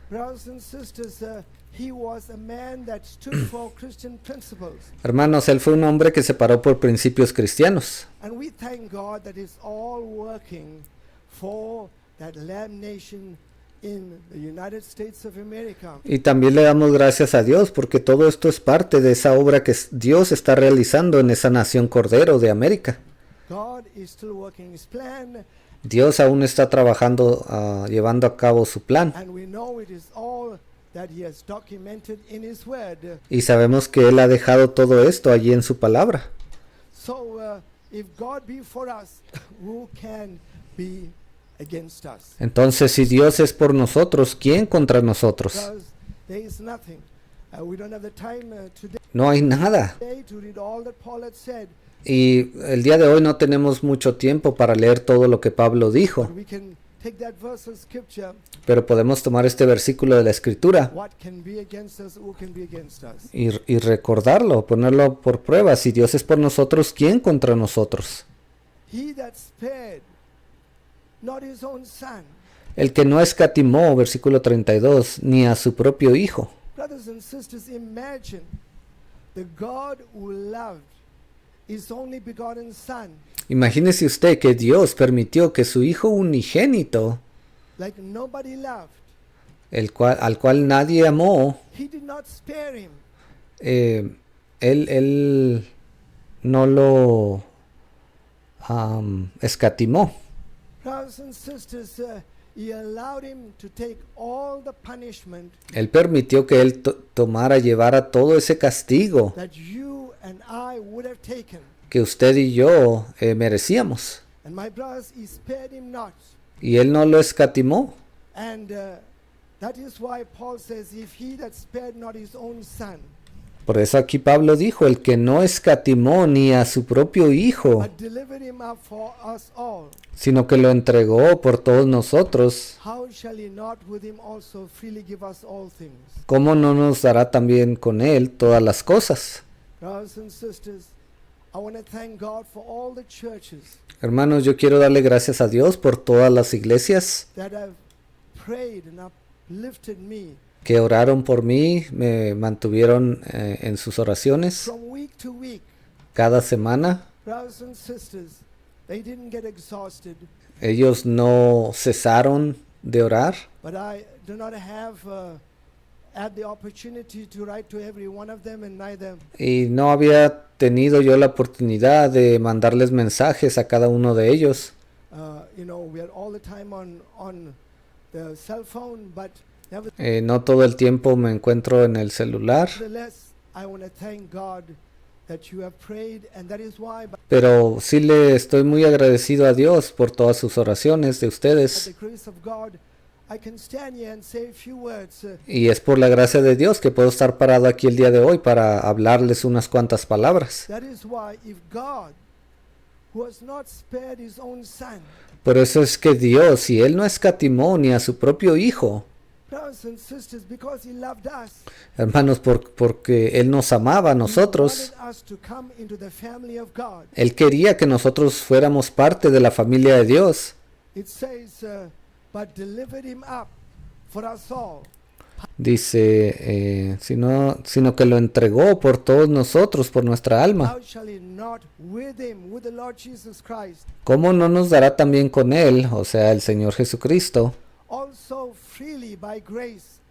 Brothers and sisters, he was a man that stood for Christian principles. Hermanos, él fue un hombre que se paró por principios cristianos. And we thank God that it's all working for that Lamb nation in the United States of America. Y también le damos gracias a Dios porque todo esto es parte de esa obra que Dios está realizando en esa nación Cordero de América. God is still working his plan, Dios aún está trabajando, llevando a cabo su plan. and we know it is all that he has documented in his word. Y sabemos que Él ha dejado todo esto allí en su palabra. So if God be for us, who can be against us? Entonces, si Dios es por nosotros, ¿quién contra nosotros? Because there is nothing. We don't have the time No hay nada. today to read all that Paul had said. Y el día de hoy no tenemos mucho tiempo para leer todo lo que Pablo dijo, But we can take that verse of scripture. pero podemos tomar este versículo de la Escritura What can be against us? Who can be against us? y recordarlo, ponerlo por prueba. Si Dios es por nosotros, ¿quién contra nosotros? He that spared not his own son. El que no escatimó, versículo 32, ni a su propio Hijo. Brothers and sisters, imagine the God who loved his only begotten son, Imagínese usted que Dios permitió que su Hijo unigénito, like nobody loved. al cual nadie amó, He did not spare him. él no lo escatimó. Brothers and sisters, he allowed him to take all the punishment Él permitió que él llevara todo ese castigo that you and I would have taken. que usted y yo merecíamos. And my brothers, he spared him not. Y él no lo escatimó. And that is why Paul says, if he that spared not his own son, Por eso aquí Pablo dijo, el que no escatimó ni a su propio Hijo, but delivered him up for us all, sino que lo entregó por todos nosotros, how shall he not with him also freely give us all things? ¿cómo no nos dará también con él todas las cosas? Brothers and sisters, I want to thank God for all the churches Hermanos, yo quiero darle gracias a Dios por todas las iglesias that have prayed and uplifted me que oraron por mí, me mantuvieron en sus oraciones from week to week. cada semana. Brothers and sisters, they didn't get exhausted, Ellos no cesaron de orar, but I do not have had the opportunity to write to every one of them, and neither y no había tenido yo la oportunidad de mandarles mensajes a cada uno de ellos. we are all the time on the cell phone, but No todo el tiempo me encuentro en el celular, nevertheless, I want to thank God that you have prayed, and that is why, by pero sí le estoy muy agradecido a Dios por todas sus oraciones de the ustedes. grace of God, I can stand here and say a few words. Y es por la gracia de Dios que puedo estar parado aquí el día de hoy para hablarles unas cuantas palabras. That is why if God, who has not spared his own son, Por eso es que Dios, si Él no escatimó ni a su propio Hijo, brothers and sisters, because he loved us, hermanos, porque Él nos amaba a he nosotros, wanted us to come into the family of God. Él quería que nosotros fuéramos parte de la familia de Dios. It says, but delivered him up for us all. Dice, sino que lo entregó por todos nosotros, por nuestra alma. How shall he not with him, with the Lord Jesus Christ, ¿Cómo no nos dará también con Él, o sea, el Señor Jesucristo, also freely by grace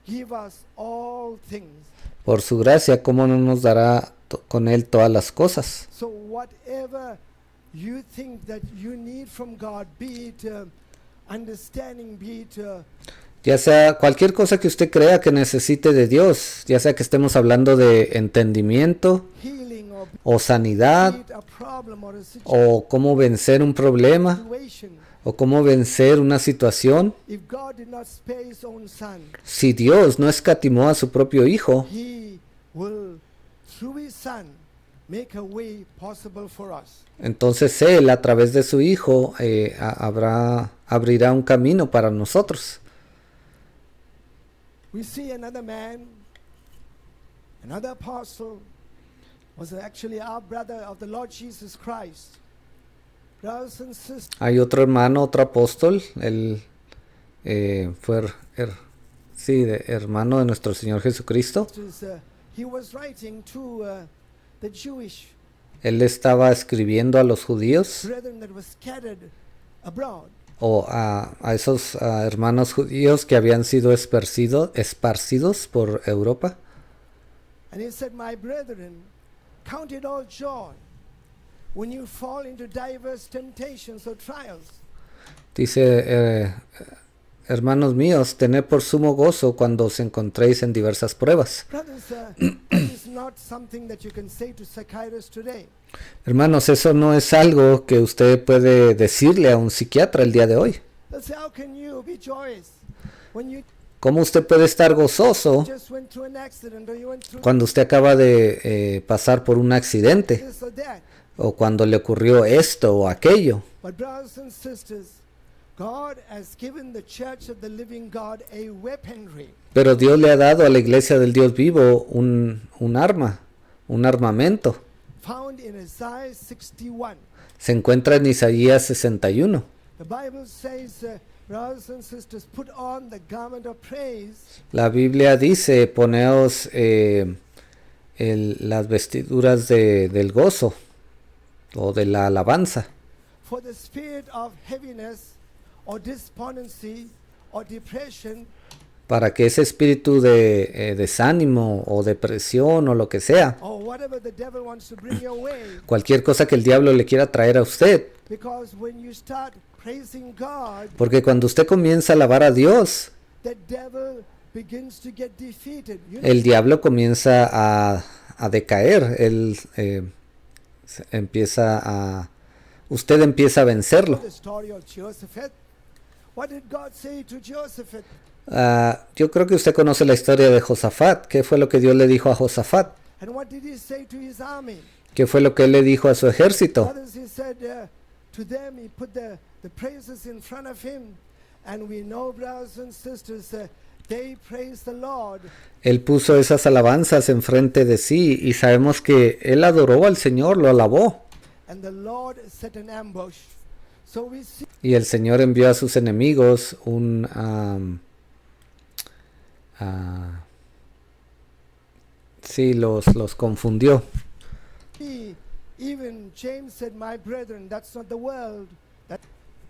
give us all things? por su gracia, cómo no nos dará con Él todas las cosas? So whatever you think that you need from God, be it understanding, be it Ya sea cualquier cosa que usted crea que necesite de Dios, ya sea que estemos hablando de entendimiento healing, or o sanidad, be it a problem or a o cómo vencer un problema, situation, o cómo vencer una situación, if God did not spare his own son, si Dios no escatimó a su propio Hijo, he will, through his son, make a way possible for us. entonces Él a través de su Hijo abrirá un camino para nosotros. We see another man, another apostle, was actually our brother of the Lord Jesus Christ. Brothers and sisters, Hay otro hermano, otro apóstol, él fue hermano de nuestro Señor Jesucristo. he was writing to the Jewish Él estaba escribiendo a los judíos brethren that were scattered abroad. o a esos hermanos judíos que habían sido esparcidos por Europa. And he said, my brethren, count it all joy when you fall into diverse temptations or trials. Dice, hermanos míos, tened por sumo gozo cuando os encontréis en diversas pruebas. Brothers, that is not something that you can say to psychiatrists today. Hermanos, eso no es algo que usted puede decirle a un psiquiatra el día de hoy. They'll say, how can you be joyous when you ¿Cómo usted puede estar gozoso just went through an accident or you went through cuando usted acaba de pasar por un accidente this or that? o cuando le ocurrió esto o aquello? But brothers and sisters, God has given the church of the living God a weaponry. Pero Dios le ha dado a la iglesia del Dios vivo un arma, un armamento. Found in Isaiah 61. Se encuentra en Isaías 61. The Bible says, brothers and sisters, put on the garment of praise La Biblia dice, poneos las vestiduras del gozo o de la alabanza, for the spirit of heaviness or despondency or depression para que ese espíritu de desánimo o depresión o lo que sea, or whatever the devil wants to bring your way. cualquier cosa que el diablo le quiera traer a usted, Because when you start praising God, porque cuando usted comienza a alabar a Dios, the devil begins to get defeated. You el diablo comienza a decaer, usted empieza a vencerlo. know the story of Jehoshaphat. What did God say to Jehoshaphat? Yo creo que usted conoce la historia de Josafat. ¿Qué fue lo que Dios le dijo a Josafat? And what did he say to his army? ¿Qué fue lo que él le dijo a su ejército? Brothers, he said to them, he put the praises in front of him. And we know, brothers and sisters, they praise the Lord. Él puso esas alabanzas enfrente de sí y sabemos que él adoró al Señor, lo alabó. And the Lord set an ambush. So we see Y el Señor envió a sus enemigos los confundió. even James said, my brethren, that's not the world.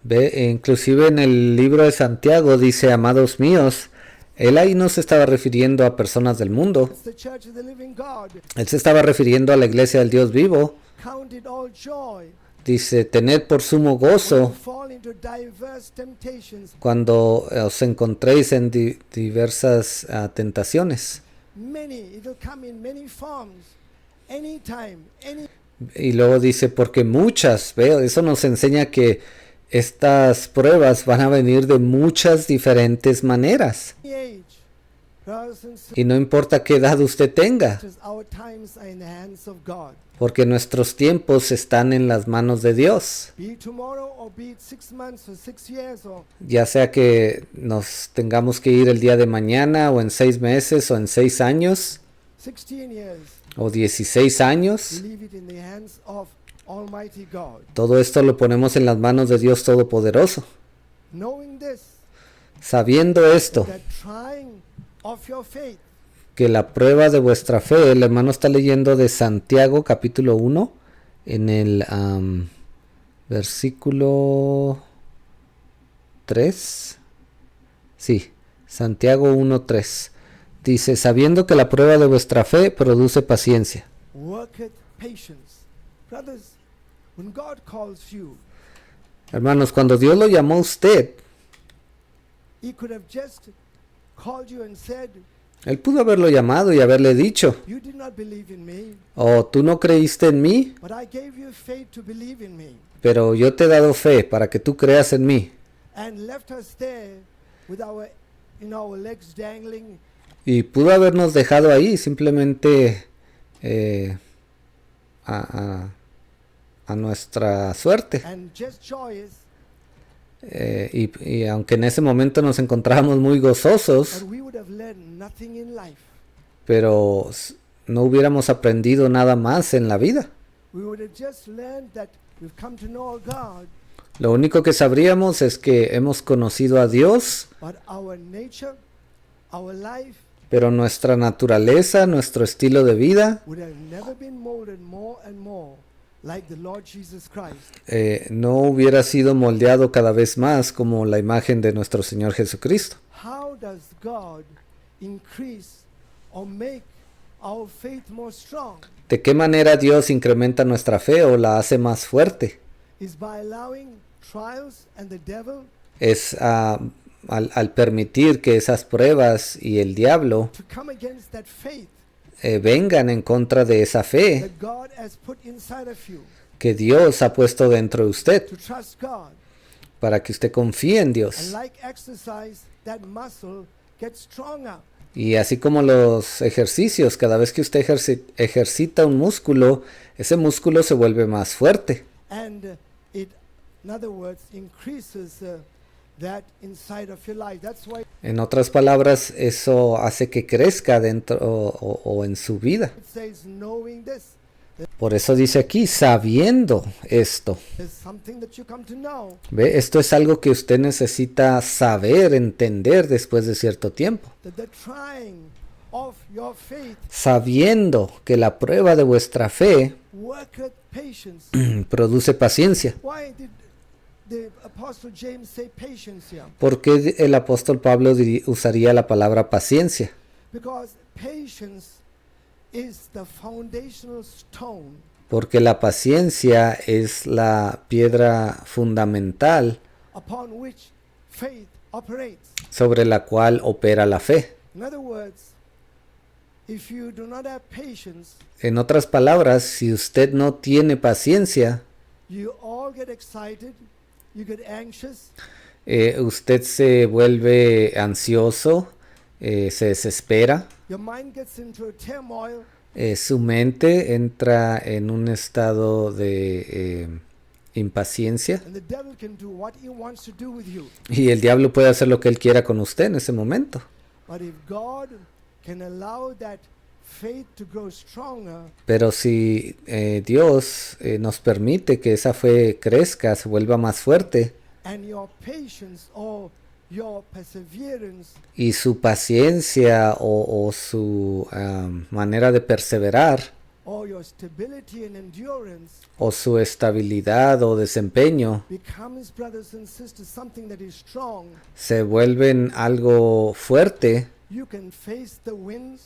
Inclusive en el libro de Santiago dice, amados míos, él ahí no se estaba refiriendo a personas del mundo, It's the church of the living God. él se estaba refiriendo a la iglesia del Dios vivo. Count it all joy Dice, tened por sumo when you gozo fall into diverse temptations. cuando os encontréis en diversas tentaciones. Many, it'll come in many forms, anytime, any. Y luego dice, porque muchas, veo, eso nos enseña que Estas pruebas van a venir de muchas diferentes maneras. Any age, brothers and sisters, Y no importa qué edad usted tenga, our times are in the hands of God. porque nuestros tiempos están en las manos de Dios. Be it tomorrow or be it 6 months or 6 years or Ya sea que nos tengamos que ir el día de mañana o en 6 meses o en 6 años 16 years, o 16 años, leave it in the hands of Almighty God. todo esto lo ponemos en las manos de Dios Todopoderoso. Knowing this, Sabiendo esto, that trying of your faith, que la prueba de vuestra fe, el hermano está leyendo de Santiago capítulo 1 en el versículo 3. Sí, Santiago 1:3. Dice, sabiendo que la prueba de vuestra fe produce paciencia. worketh patience. Brothers, when God calls you, Hermanos, cuando Dios lo llamó a usted, He could have just called you and said, Él pudo haberlo llamado y haberle dicho, you did not believe in me, oh, tú no creíste en mí, but I gave you faith to believe in me, pero yo te he dado fe para que tú creas en mí. and left us there with our legs dangling, Y pudo habernos dejado ahí simplemente a nuestra suerte. and just joyous, Y aunque en ese momento nos encontrábamos muy gozosos, but we would have learned nothing in life. pero no hubiéramos aprendido nada más en la vida. We would have just learned that we've come to know our God, Lo único que sabríamos es que hemos conocido a Dios, but our nature, our life pero nuestra naturaleza, nuestro estilo de vida, would have never been molded more and more like the Lord Jesus Christ. no hubiera sido moldeado cada vez más como la imagen de nuestro Señor Jesucristo. How does God increase or make our faith more strong? ¿De qué manera Dios incrementa nuestra fe o la hace más fuerte? Is by allowing trials and the devil Es al permitir que esas pruebas y el diablo to come against that faith vengan en contra de esa fe that God has put inside of you, que Dios ha puesto dentro de usted, to trust God. para que usted confíe en And Dios. like exercise, that muscle gets stronger. Y así como los ejercicios, cada vez que usted ejercita un músculo, ese músculo se vuelve más fuerte. And it, in other words, increases that inside of your life. That's why En otras palabras, eso hace que crezca dentro o en su vida. it says, knowing this. Por eso dice aquí, sabiendo esto. There's something that you come to know. ¿Ve? Esto es algo que usted necesita saber, entender después de cierto tiempo. That the trying of your faith Sabiendo que la prueba de vuestra fe worketh patience. produce paciencia. Why did the Apostle James say patience here? ¿Por qué el apóstol Pablo usaría la palabra paciencia? Because patience is the foundational stone Porque la paciencia es la piedra fundamental upon which faith operates. sobre la cual opera la fe. In other words, if you do not have patience, En otras palabras, si usted no tiene paciencia, you all get excited, you get anxious, usted se vuelve ansioso, se desespera, your mind gets into a turmoil, su mente entra en un estado de impaciencia and the devil can do what he wants to do with you. y el diablo puede hacer lo que él quiera con usted en ese momento. But if God can allow that faith to grow stronger, Pero si Dios nos permite que esa fe crezca, se vuelva más fuerte, and your patience or your perseverance y su paciencia o su manera de perseverar, or your stability and endurance o su estabilidad o desempeño, becomes, brothers and sisters, something that is strong, se vuelven algo fuerte, you can face the winds,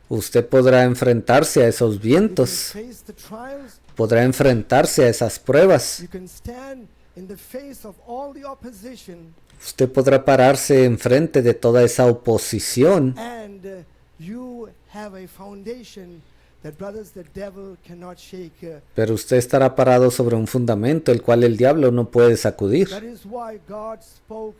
usted podrá enfrentarse a esos you can vientos, face the trials, podrá enfrentarse a esas pruebas, you can stand in the face of all the opposition, usted podrá pararse enfrente de toda esa oposición and you have a foundation that brothers, the devil cannot shake. Pero usted estará parado sobre un fundamento el cual el diablo no puede sacudir. That is why God spoke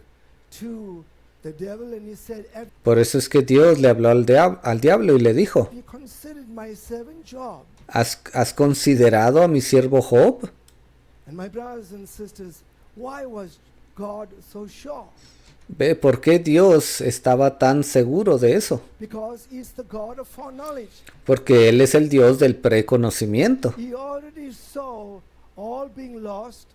to the devil and he said, Por eso es que Dios le habló al diablo y le dijo, "Have you considered my servant Job?" ¿has considerado a mi siervo Job? And my brothers and sisters, why was God so sure? Ve, ¿por qué Dios estaba tan seguro de eso? Because he's the God of foreknowledge. Porque Él es el Dios del preconocimiento. He already saw all being lost.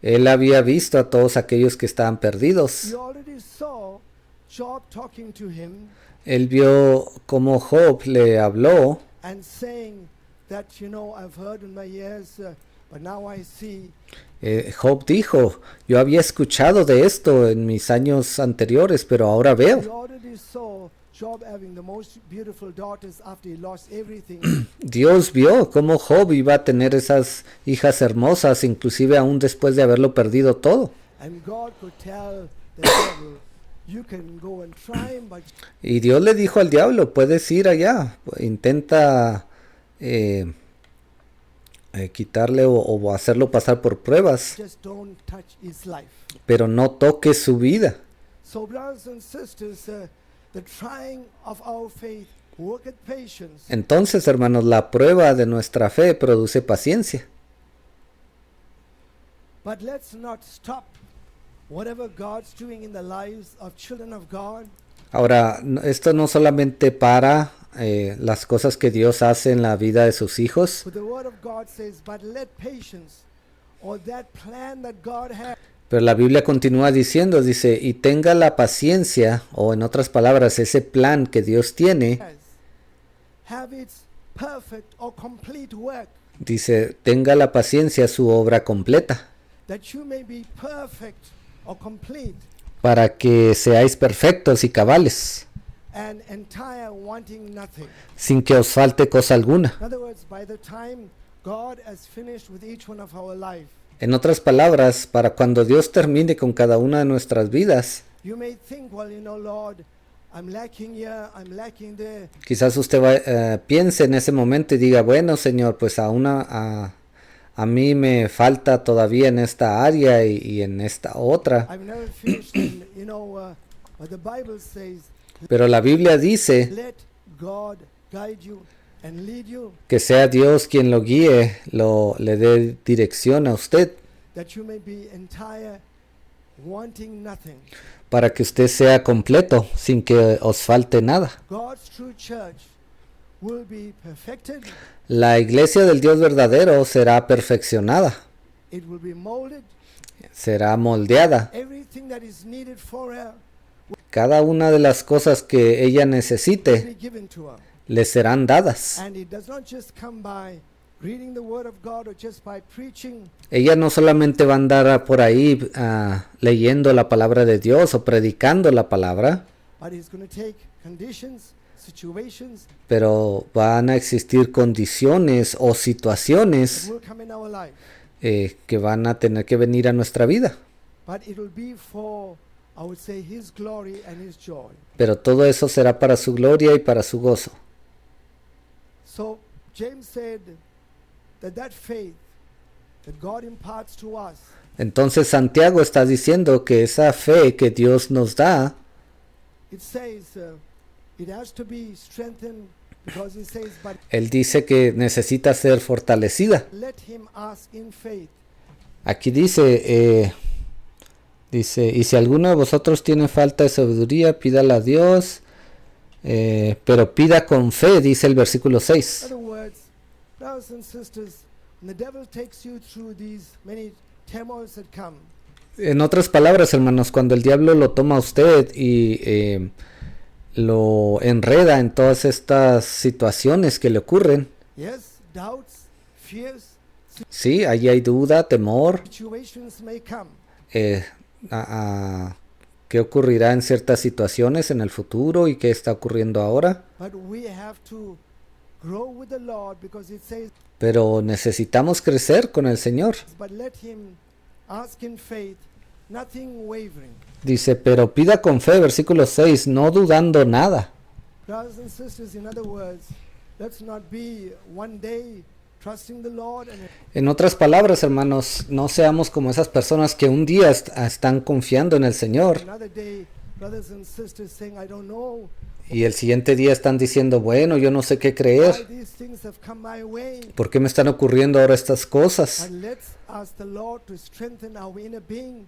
Él había visto a todos aquellos que estaban perdidos. He already saw Job talking to him Él vio cómo Job le habló and saying that, I've heard in my ears, but now I see. Job dijo, yo había escuchado de esto en mis años anteriores, pero ahora He veo. already saw Job having the most beautiful daughters after he lost everything. Dios vio cómo Job iba a tener esas hijas hermosas, inclusive aún después de haberlo perdido todo. And God could tell the devil, you can go and try him, but Y Dios le dijo al diablo, puedes ir allá, intenta quitarle o hacerlo pasar por pruebas, just don't touch his life. pero no toques su vida. So brothers and sisters, the trying of our faith worketh patience. Entonces, hermanos, la prueba de nuestra fe produce paciencia. But let's not stop whatever God's doing in the lives of children of God. Ahora, esto no solamente para las cosas que Dios hace en la vida de sus hijos, But the word of God says, but let patience, or that plan that God has, pero la Biblia continúa diciendo, dice, y tenga la paciencia, o en otras palabras, ese plan que Dios tiene, have its perfect or complete work, dice, tenga la paciencia su obra completa, that you may be perfect or complete para que seáis perfectos y cabales, and entire, wanting nothing. sin que os falte cosa alguna. In other words, by the time God has finished with each one of our life, En otras palabras, para cuando Dios termine con cada una de nuestras vidas, you may think, well, Lord, I'm lacking here, I'm lacking there. quizás usted piense en ese momento y diga, bueno, Señor, pues a mí me falta todavía en esta área y en esta otra. I've never finished, and, but the Bible says, Pero la Biblia dice let God guide you and lead you, que sea Dios quien lo guíe, le dé dirección a usted, that you may be entire, wanting nothing. para que usted sea completo, sin que os falte nada. God's true church will be perfected, La iglesia del Dios verdadero será perfeccionada, it will be molded, será moldeada. everything that is needed for her Cada una de las cosas que ella will necesite be given to her. le serán dadas. And it does not just come by reading the word of God or just by preaching, Ella no solamente va a andar por ahí leyendo la palabra de Dios o predicando la palabra, but it's going to take conditions, situations pero van a existir condiciones o that situaciones will come in our life. que van a tener que venir a nuestra vida. But it will be for, I would say, His glory and His joy. Pero todo eso será para su gloria y para su gozo. So James said that faith that God imparts to us, Entonces Santiago está diciendo que esa fe que Dios nos da, it says it has to be strengthened, because it says, but él dice que necesita ser fortalecida. let him ask in faith. Aquí dice, y si alguno de vosotros tiene falta de sabiduría, pídala a Dios, pero pida con fe, dice el versículo In 6. other words, brothers and sisters, when the devil takes you through these many turmoils that come, En otras palabras, hermanos, cuando el diablo lo toma a usted y lo enreda en todas estas situaciones que le ocurren, yes, doubts, fears, sí, ahí hay duda, temor, situations may come. qué ocurrirá en ciertas situaciones en el futuro y qué está ocurriendo ahora, But we have to grow with the Lord, because it says, pero necesitamos crecer con el Señor. but let him ask in faith, nothing wavering. Dice, pero pida con fe, versículo 6, no dudando nada. Brothers and sisters, in other words, Let's not be one day trusting the Lord and En otras palabras, hermanos, no seamos como esas personas que un día están confiando en el Señor another day, brothers and sisters saying, I don't know y el siguiente día están diciendo, bueno, yo no sé qué why creer, these things have come my way. ¿por qué me están ocurriendo ahora estas cosas? And let's ask the Lord to strengthen our inner being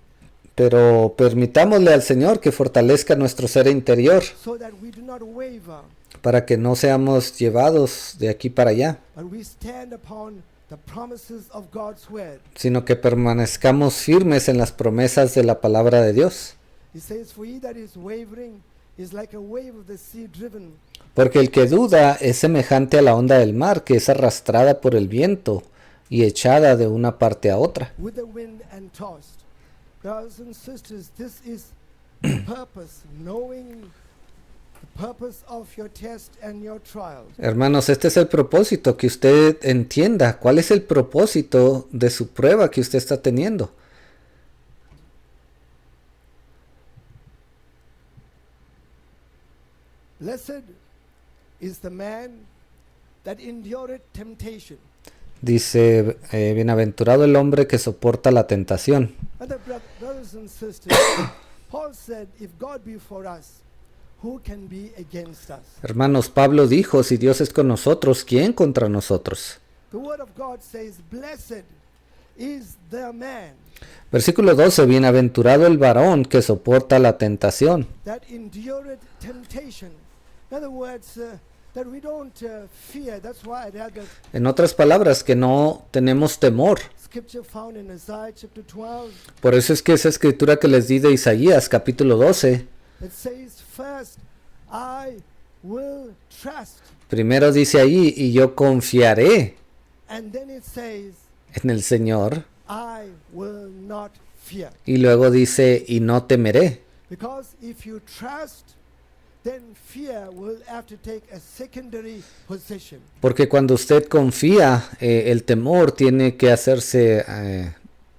Pero permitámosle al Señor que fortalezca nuestro ser interior so that we do not waver, para que no seamos llevados de aquí para allá, but we stand upon the promises of God's word. sino que permanezcamos firmes en las promesas de la palabra de Dios. He says, for he that is wavering is like a wave of the sea driven Porque el que duda es semejante a la onda del mar que es arrastrada por el viento y echada de una parte a otra. with the wind and tossed. Brothers and sisters, this is the purpose, knowing the purpose of your test and your trials. Hermanos, este es el propósito, que usted entienda cuál es el propósito de su prueba que usted está teniendo. Blessed is the man that endureth temptation. Dice, bienaventurado el hombre que soporta la tentación. Other brothers and sisters, Paul said, if God be for us, who can be against us? Hermanos, Pablo dijo, si Dios es con nosotros, ¿quién contra nosotros? The word of God says, blessed is the man Versículo 12, bienaventurado el varón que soporta la tentación. that endureth temptation. In other words, that we don't fear. That's why I had that En otras palabras, que no tenemos temor. scripture found in Isaiah chapter 12 Por eso es que esa escritura que les di de Isaías, capítulo 12, that says, first, I will trust. primero dice ahí, y yo confiaré And then it says, en el Señor, I will not fear. y luego dice, y no temeré. Because if you trust, then fear will have to take a secondary position. Porque cuando usted confía, el temor tiene que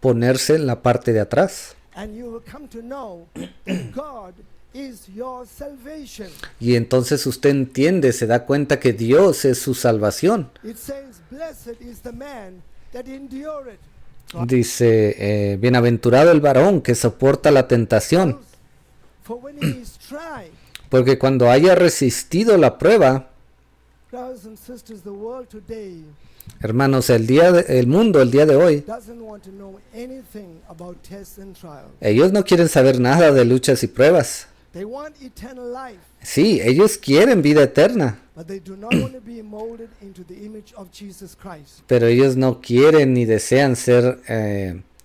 ponerse en la parte de atrás. And you will come to know that God is your salvation. Y entonces usted entiende, se da cuenta que Dios es su salvación. It says, blessed is the man that endureth. Dice, bienaventurado el varón que soporta la tentación. For when he is tried, Porque cuando haya resistido la prueba, brothers and sisters, the world today hermanos, el mundo el día de hoy, doesn't want to know anything about tests and trials. ellos no quieren saber nada de luchas y pruebas. They want eternal life, Sí, ellos quieren vida eterna, but they do not want to be molded into the image of Jesus Christ. pero ellos no quieren ni desean ser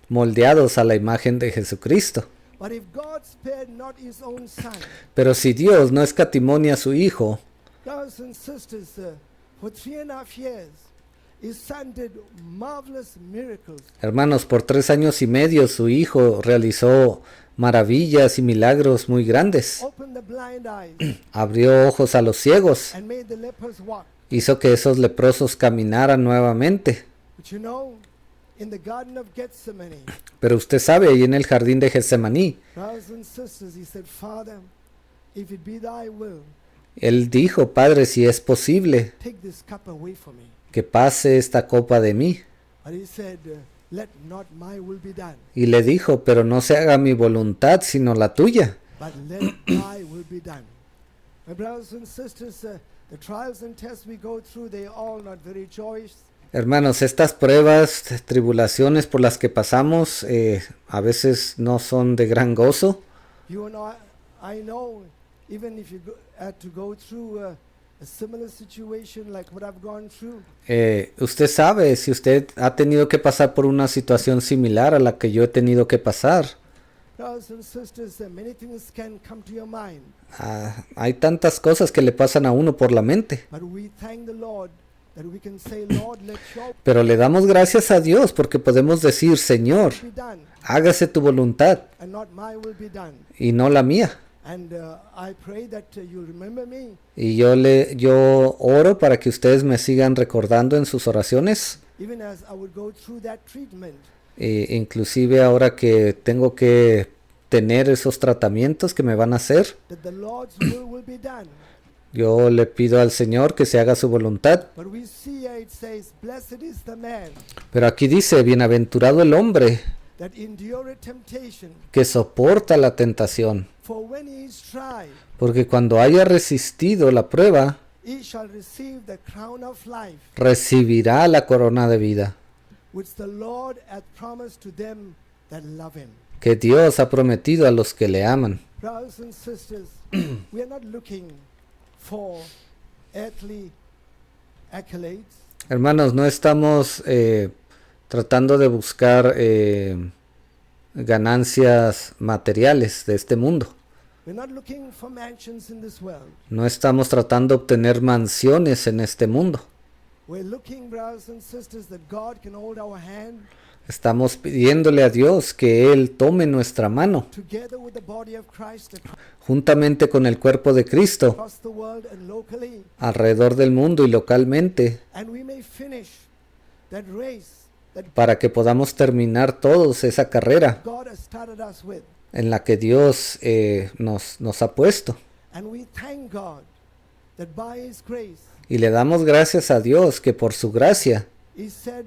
moldeados a la imagen de Jesucristo. But if God spared not his own son, Pero si Dios no escatimó a su Hijo, brothers and sisters, for 3.5 years, his son did marvelous miracles. hermanos, por 3 años y medio su Hijo realizó maravillas y milagros muy grandes. Opened the blind eyes Abrió ojos a los ciegos, and made the lepers walk. hizo que esos leprosos caminaran nuevamente. But you know, in the Garden of Gethsemane, Pero usted sabe, ahí en el jardín de Getsemaní, brothers and sisters, he said, Father, if it be thy will, él dijo, Padre, si es posible, take this cup away from me. que pase esta copa de mí. But he said, let not my will be done, Y le dijo, pero no se haga mi voluntad, sino la tuya. but let thy will be done. My brothers and sisters, the trials and tests we go through, they are all not very joyous. Hermanos, estas pruebas, tribulaciones por las que pasamos, a veces no son de gran gozo. You and I know, even if you had to go through a similar situation like what I've gone through, Usted sabe, si usted ha tenido que pasar por una situación similar a la que yo he tenido que pasar, brothers and sisters, many things can come to your mind. hay tantas cosas que le pasan a uno por la mente. But we thank the Lord that we can say, Lord, let your Pero le damos gracias a Dios porque podemos decir, Señor, will be done hágase tu voluntad and not my will be done. y no la mía. And I pray that you'll remember me, Y yo oro para que ustedes me sigan recordando en sus oraciones, even as I would go through that treatment. inclusive ahora que tengo que tener esos tratamientos que me van a hacer, That the Lord's will be done. Yo le pido al Señor que se haga su voluntad. But we see here it says, blessed is the man Pero aquí dice, bienaventurado el hombre that endureth temptation, que soporta la tentación, for when he is tried, porque cuando haya resistido la prueba, he shall receive the crown of life, recibirá la corona de vida, which the Lord hath promised to them that love him. que Dios ha prometido a los que le aman. Brothers and sisters, we are not looking for earthly accolades. Hermanos, no estamos tratando de buscar ganancias materiales de este mundo. We're not looking for mansions in this world. No estamos tratando de obtener mansiones en este mundo. We're looking, brothers and sisters, that God can hold our hand Estamos pidiéndole a Dios que Él tome nuestra mano, together with the body of Christ juntamente con el cuerpo de Cristo, across the world and locally, alrededor del mundo y localmente, and we may finish that race that para que podamos terminar todos esa carrera God has started us with. en la que Dios nos ha puesto. And we thank God that by His grace, Y le damos gracias a Dios que por su gracia, He said,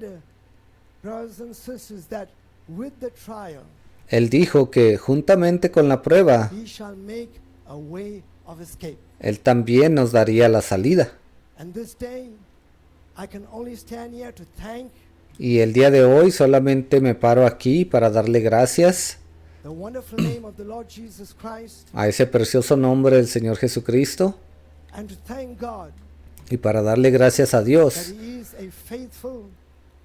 brothers and sisters, that with the trial, Él dijo que juntamente con la prueba, He shall make a way of escape. Él también nos daría la salida. And this day, I can only stand here to thank Y el día de hoy solamente me paro aquí para darle gracias the wonderful name of the Lord Jesus Christ, a ese precioso nombre del Señor Jesucristo and to thank God y para darle gracias a that Dios He is a faithful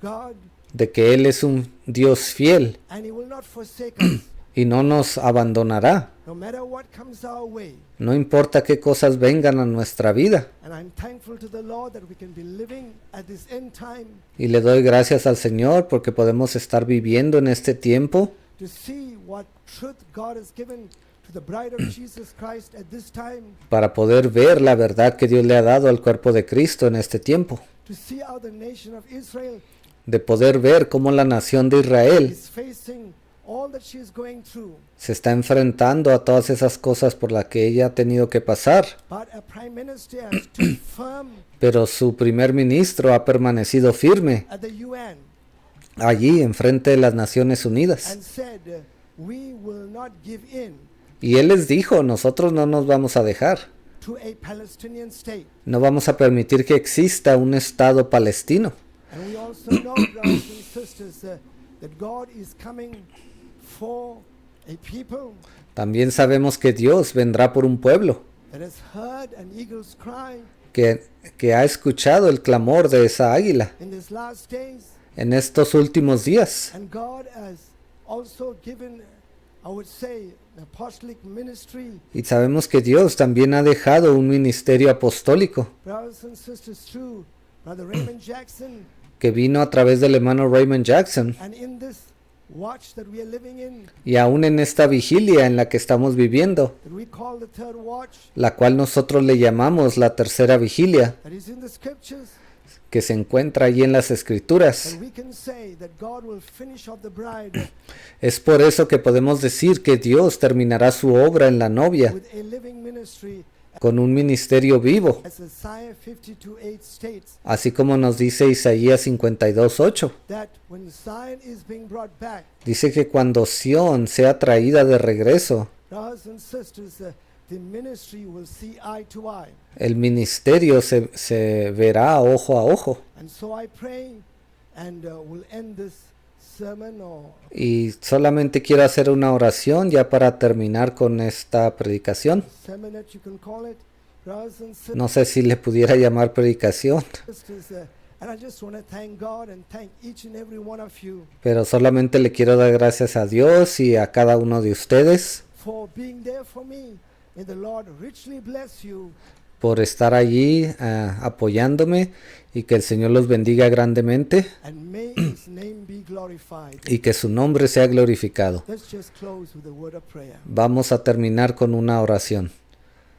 God de que Él es un Dios fiel and He will not forsake us, y no nos abandonará. no matter what comes our way. No importa qué cosas vengan a nuestra vida. And I'm thankful to the Lord that we can be living at this end time Y le doy gracias al Señor porque podemos estar viviendo en este tiempo to see what truth God has given to the bride of Jesus Christ at this time, para poder ver la verdad que Dios le ha dado al cuerpo de Cristo en este tiempo. to see how the nation of Israel De poder ver cómo la nación de Israel is facing all that she is going through. se está enfrentando a todas esas cosas por las que ella ha tenido que pasar. But a prime minister has stood firm Pero su primer ministro ha permanecido firme at the UN allí enfrente de las Naciones Unidas. and said, we will not give in Y él les dijo, nosotros no nos vamos a dejar. to a Palestinian state. No vamos a permitir que exista un Estado palestino. And we also know, brothers and sisters, that God is coming for a people También sabemos que Dios vendrá por un pueblo that has heard an eagle's cry que ha escuchado el clamor de esa águila in these last days. en estos últimos días. And God has also given, I would say, an apostolic ministry, Y sabemos que Dios también ha dejado un ministerio apostólico brothers and sisters, through Brother Raymond Jackson. que vino a través del hermano Raymond Jackson. And in this watch that we are living in, Y aún en esta vigilia en la que estamos viviendo, that we call the third watch, la cual nosotros le llamamos la tercera vigilia, that is in the scriptures, que se encuentra allí en las Escrituras. that we can say that God will finish off the bride Es por eso que podemos decir que Dios terminará su obra en la novia with a living ministry, con un ministerio vivo, as Isaiah 52:8 states, así como nos dice Isaías 52:8. that when Zion is being brought back, Dice que cuando Sión sea traída de regreso, brothers and sisters, the ministry will see eye to eye. el ministerio se verá ojo a ojo. And so I pray, and we'll end this sermon, or Y solamente quiero hacer una oración ya para terminar con esta predicación. sermon that you can call it, brothers and sisters. No sé si le pudiera llamar predicación, And I just want to thank God and thank each and every one of you pero solamente le quiero dar gracias a Dios y a cada uno de ustedes for being there for me. May the Lord richly bless you. por estar allí apoyándome y que el Señor los bendiga grandemente And may His name be glorified. y que su nombre sea glorificado. Let's just close with a word of prayer. Vamos a terminar con una oración.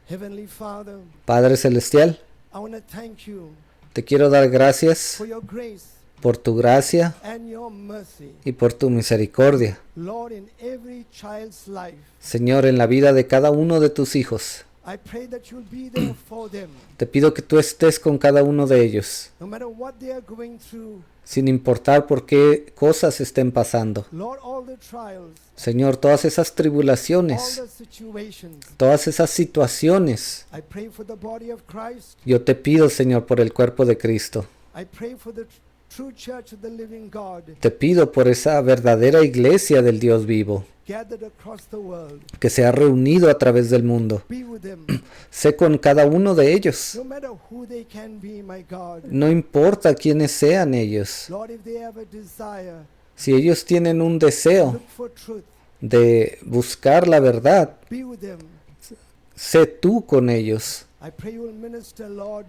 Heavenly Father, Padre Celestial, I want to thank you te quiero dar gracias for your grace por tu gracia and your mercy. y por tu misericordia. Lord, in every child's life, Señor, en la vida de cada uno de tus hijos, I pray that you'll be there for them, Te pido que tú estés con cada uno de ellos, no matter what they are going through. sin importar por qué cosas estén pasando. Lord, all the trials, Señor, todas esas all tribulaciones, the situations, todas esas situaciones, I pray for the body of Christ. yo te pido, Señor, por el cuerpo de Cristo. I pray for the true church of the living God, Te pido por esa verdadera iglesia del Dios vivo, gathered across the world. que se ha reunido a través del mundo. Be with them, Sé con cada uno de ellos. no matter who they can be, my God. No importa quiénes sean ellos. Lord, if they have a desire, Si ellos tienen un deseo look for truth, de buscar la verdad, be with them. sé tú con ellos. I pray you will minister, Lord,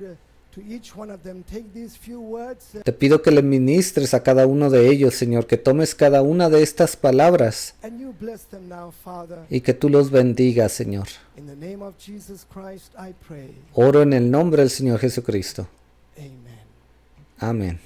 to each one of them. Take these few words Te pido que le ministres a cada uno de ellos, Señor, que tomes cada una de estas palabras and you bless them now, Father. y que tú los bendigas, Señor. In the name of Jesus Christ, I pray. Oro en el nombre del Señor Jesucristo. Amen. Amén.